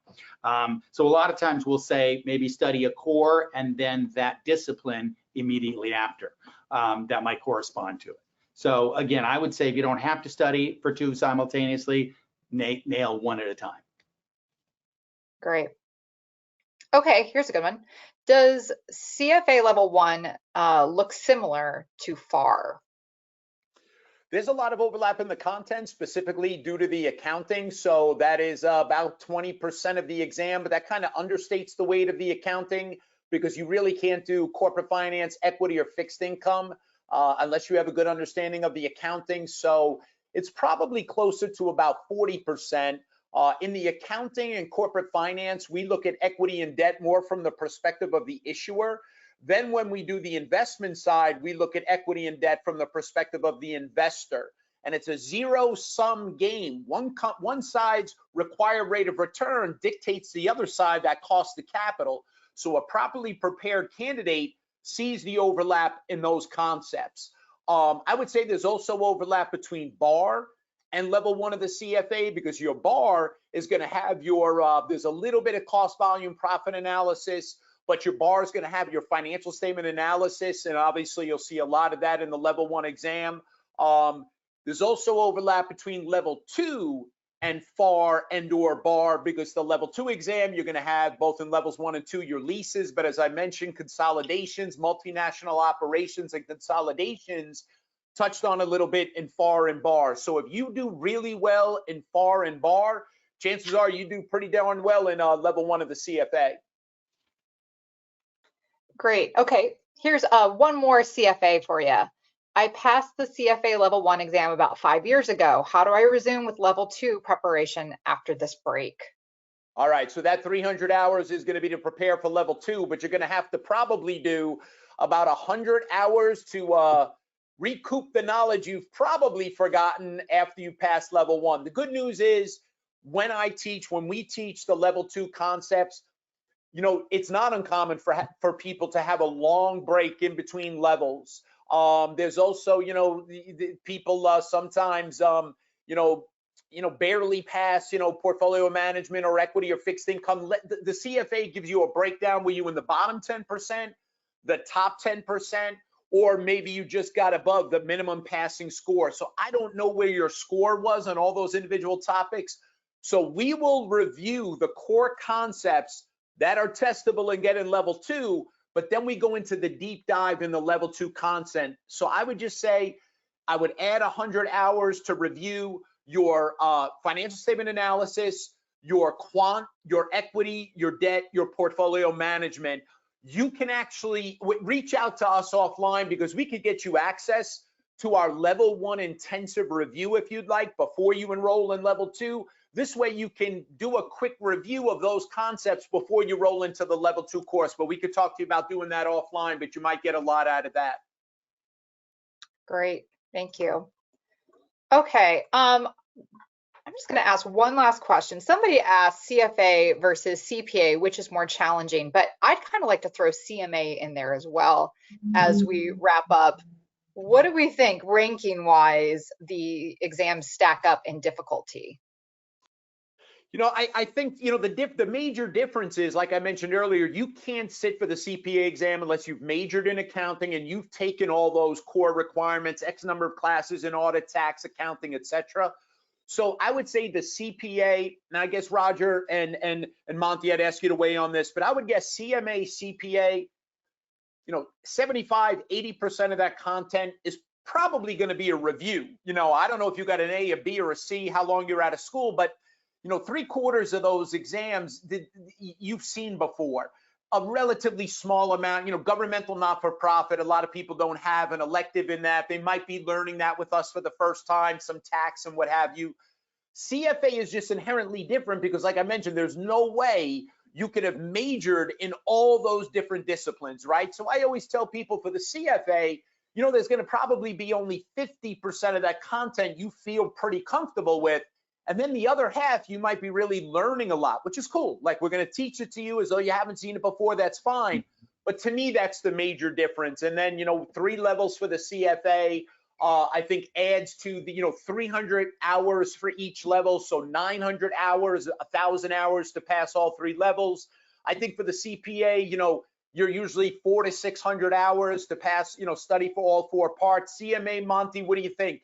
So a lot of times we'll say maybe study a core and then that discipline immediately after. That might correspond to it. So again, I would say if you don't have to study for 2 simultaneously, nail one at a time. Great. Okay, here's a good one. Does CFA level 1 look similar to FAR? There's a lot of overlap in the content, specifically due to the accounting. So that is about 20% of the exam, but that kind of understates the weight of the accounting because you really can't do corporate finance, equity, or fixed income unless you have a good understanding of the accounting. So it's probably closer to about 40%. In the accounting and corporate finance, we look at equity and debt more from the perspective of the issuer. Then when we do the investment side, we look at equity and debt from the perspective of the investor. And it's a zero-sum game. One side's required rate of return dictates the other side that cost of capital. So a properly prepared candidate sees the overlap in those concepts. I would say there's also overlap between BAR and level 1 of the CFA because your BAR is going to have your, there's a little bit of cost volume profit analysis, but your BAR is going to have your financial statement analysis, and obviously you'll see a lot of that in the level 1 exam. There's also overlap between level 2 and FAR and or BAR because the level 2 exam, you're going to have both in levels 1 and 2 your leases, but as I mentioned, consolidations, multinational operations, and consolidations touched on a little bit in FAR and BAR. So if you do really well in FAR and BAR, chances are you do pretty darn well in level 1 of the CFA. Great. Okay, here's one more CFA for you. I passed the CFA level 1 exam about 5 years ago. How do I resume with level 2 preparation after this break? All right, so that 300 hours is going to be to prepare for level 2, but you're going to have to probably do about 100 hours to recoup the knowledge you've probably forgotten after you pass level 1. The good news is when we teach the level 2 concepts, you know, it's not uncommon for people to have a long break in between levels. There's also, you know, the people sometimes, you know, barely pass, you know, portfolio management or equity or fixed income. The CFA gives you a breakdown where you in the bottom 10%, the top 10%, or maybe you just got above the minimum passing score. So I don't know where your score was on all those individual topics. So we will review the core concepts that are testable and get in level 2, but then we go into the deep dive in the level 2 content. So I would just say I would add 100 hours to review your financial statement analysis, your quant, your equity, your debt, your portfolio management. You can actually reach out to us offline because we could get you access to our level 1 intensive review if you'd like before you enroll in level 2. This way you can do a quick review of those concepts before you roll into the level 2 course. But we could talk to you about doing that offline, but you might get a lot out of that. Great, thank you. Okay, I'm just going to ask one last question. Somebody asked CFA versus CPA, which is more challenging, but I'd kind of like to throw CMA in there as well as we wrap up. What do we think, ranking-wise, the exams stack up in difficulty? You know, I think, you know, the major difference is, like I mentioned earlier, you can't sit for the CPA exam unless you've majored in accounting and you've taken all those core requirements, X number of classes in audit, tax, accounting, etc. So I would say the CPA, and I guess Roger and Monty, I'd ask you to weigh on this, but I would guess CMA, CPA, you know, 75, 80% of that content is probably going to be a review. You know, I don't know if you got an A, a B, or a C, how long you're out of school, but you know, 3/4 of those exams you've seen before. A relatively small amount, you know, governmental, not-for-profit, a lot of people don't have an elective in that. They might be learning that with us for the first time, some tax and what have you. CFA is just inherently different because, like I mentioned, there's no way you could have majored in all those different disciplines, right? So I always tell people for the CFA, you know, there's going to probably be only 50% of that content you feel pretty comfortable with. And then the other half, you might be really learning a lot, which is cool. Like, we're going to teach it to you as though you haven't seen it before. That's fine. But to me, that's the major difference. And then, you know, 3 levels for the CFA, I think adds to the, you know, 300 hours for each level. So 900 hours, 1,000 hours to pass all 3 levels. I think for the CPA, you know, you're usually 400 to 600 hours to pass, you know, study for all 4 parts. CMA, Monty, what do you think?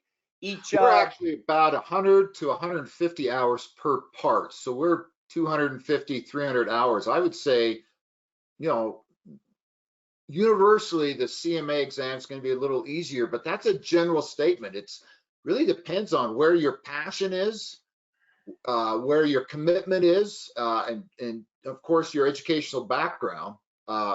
We're actually about 100 to 150 hours per part. So we're 250, 300 hours. I would say, you know, universally, the CMA exam is going to be a little easier, but that's a general statement. It's really depends on where your passion is, where your commitment is, and of course, your educational background.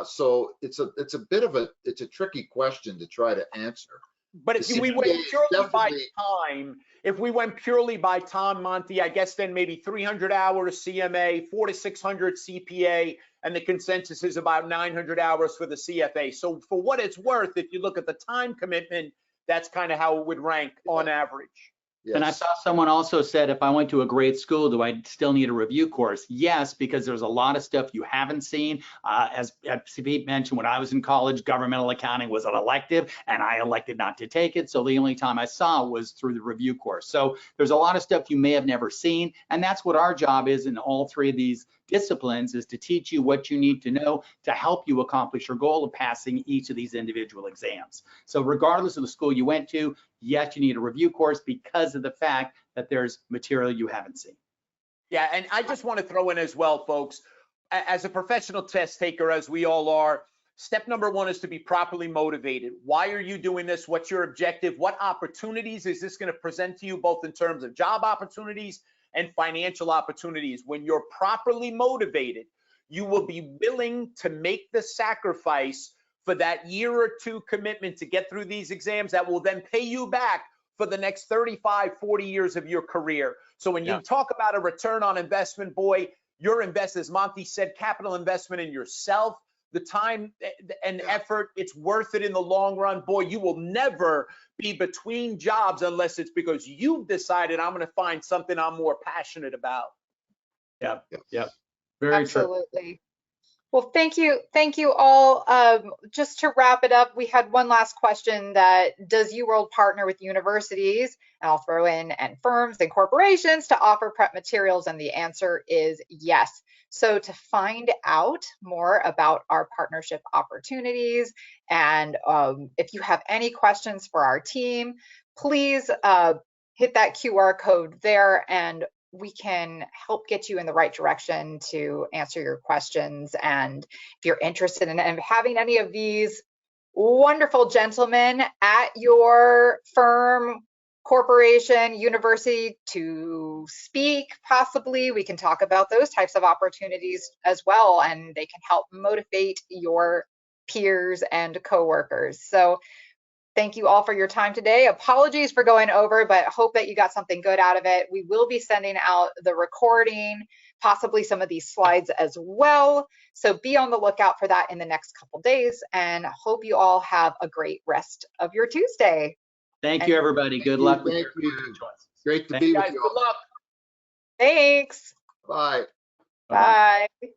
So it's a bit of it's a tricky question to try to answer. But if we went purely by time, if we went purely by time, Monty, I guess then maybe 300 hours CMA, 400 to 600 CPA, and the consensus is about 900 hours for the CFA. So for what it's worth, if you look at the time commitment, that's kind of how it would rank on average. Yes. And I saw someone also said, if I went to a great school, do I still need a review course? Yes, because there's a lot of stuff you haven't seen. As Pete mentioned, when I was in college, governmental accounting was an elective, and I elected not to take it. So the only time I saw was through the review course. So there's a lot of stuff you may have never seen. And that's what our job is in all 3 of these disciplines, is to teach you what you need to know to help you accomplish your goal of passing each of these individual exams. So regardless of the school you went to, yes, you need a review course because of the fact that there's material you haven't seen. Yeah, and I just want to throw in as well, folks, as a professional test taker, as we all are, step number 1 is to be properly motivated. Why are you doing this? What's your objective? What opportunities is this going to present to you, both in terms of job opportunities and financial opportunities? When you're properly motivated, you will be willing to make the sacrifice for that year or 2 commitment to get through these exams that will then pay you back for the next 35, 40 years of your career. So when you talk about a return on investment, boy, your investment, as Monty said, capital investment in yourself, the time and effort, it's worth it in the long run. Boy, you will never be between jobs unless it's because you've decided, I'm going to find something I'm more passionate about. Yep. Very Absolutely. true. Well, thank you all. Just to wrap it up, we had one last question: that does UWorld partner with universities, and I'll throw in, and firms and corporations to offer prep materials? And the answer is yes. So to find out more about our partnership opportunities, and if you have any questions for our team, please hit that QR code there, and we can help get you in the right direction to answer your questions. And if you're interested in having any of these wonderful gentlemen at your firm, corporation, university to speak, possibly, we can talk about those types of opportunities as well, and they can help motivate your peers and coworkers. So Thank you all for your time today. Apologies for going over, but hope that you got something good out of it. We will be sending out the recording, possibly some of these slides as well. So be on the lookout for that in the next couple days, and hope you all have a great rest of your Tuesday. Thank you, everybody. Good luck with your choices. Great to Thank be Guys, with you good all. luck. Thanks. Bye. Bye-bye. Bye.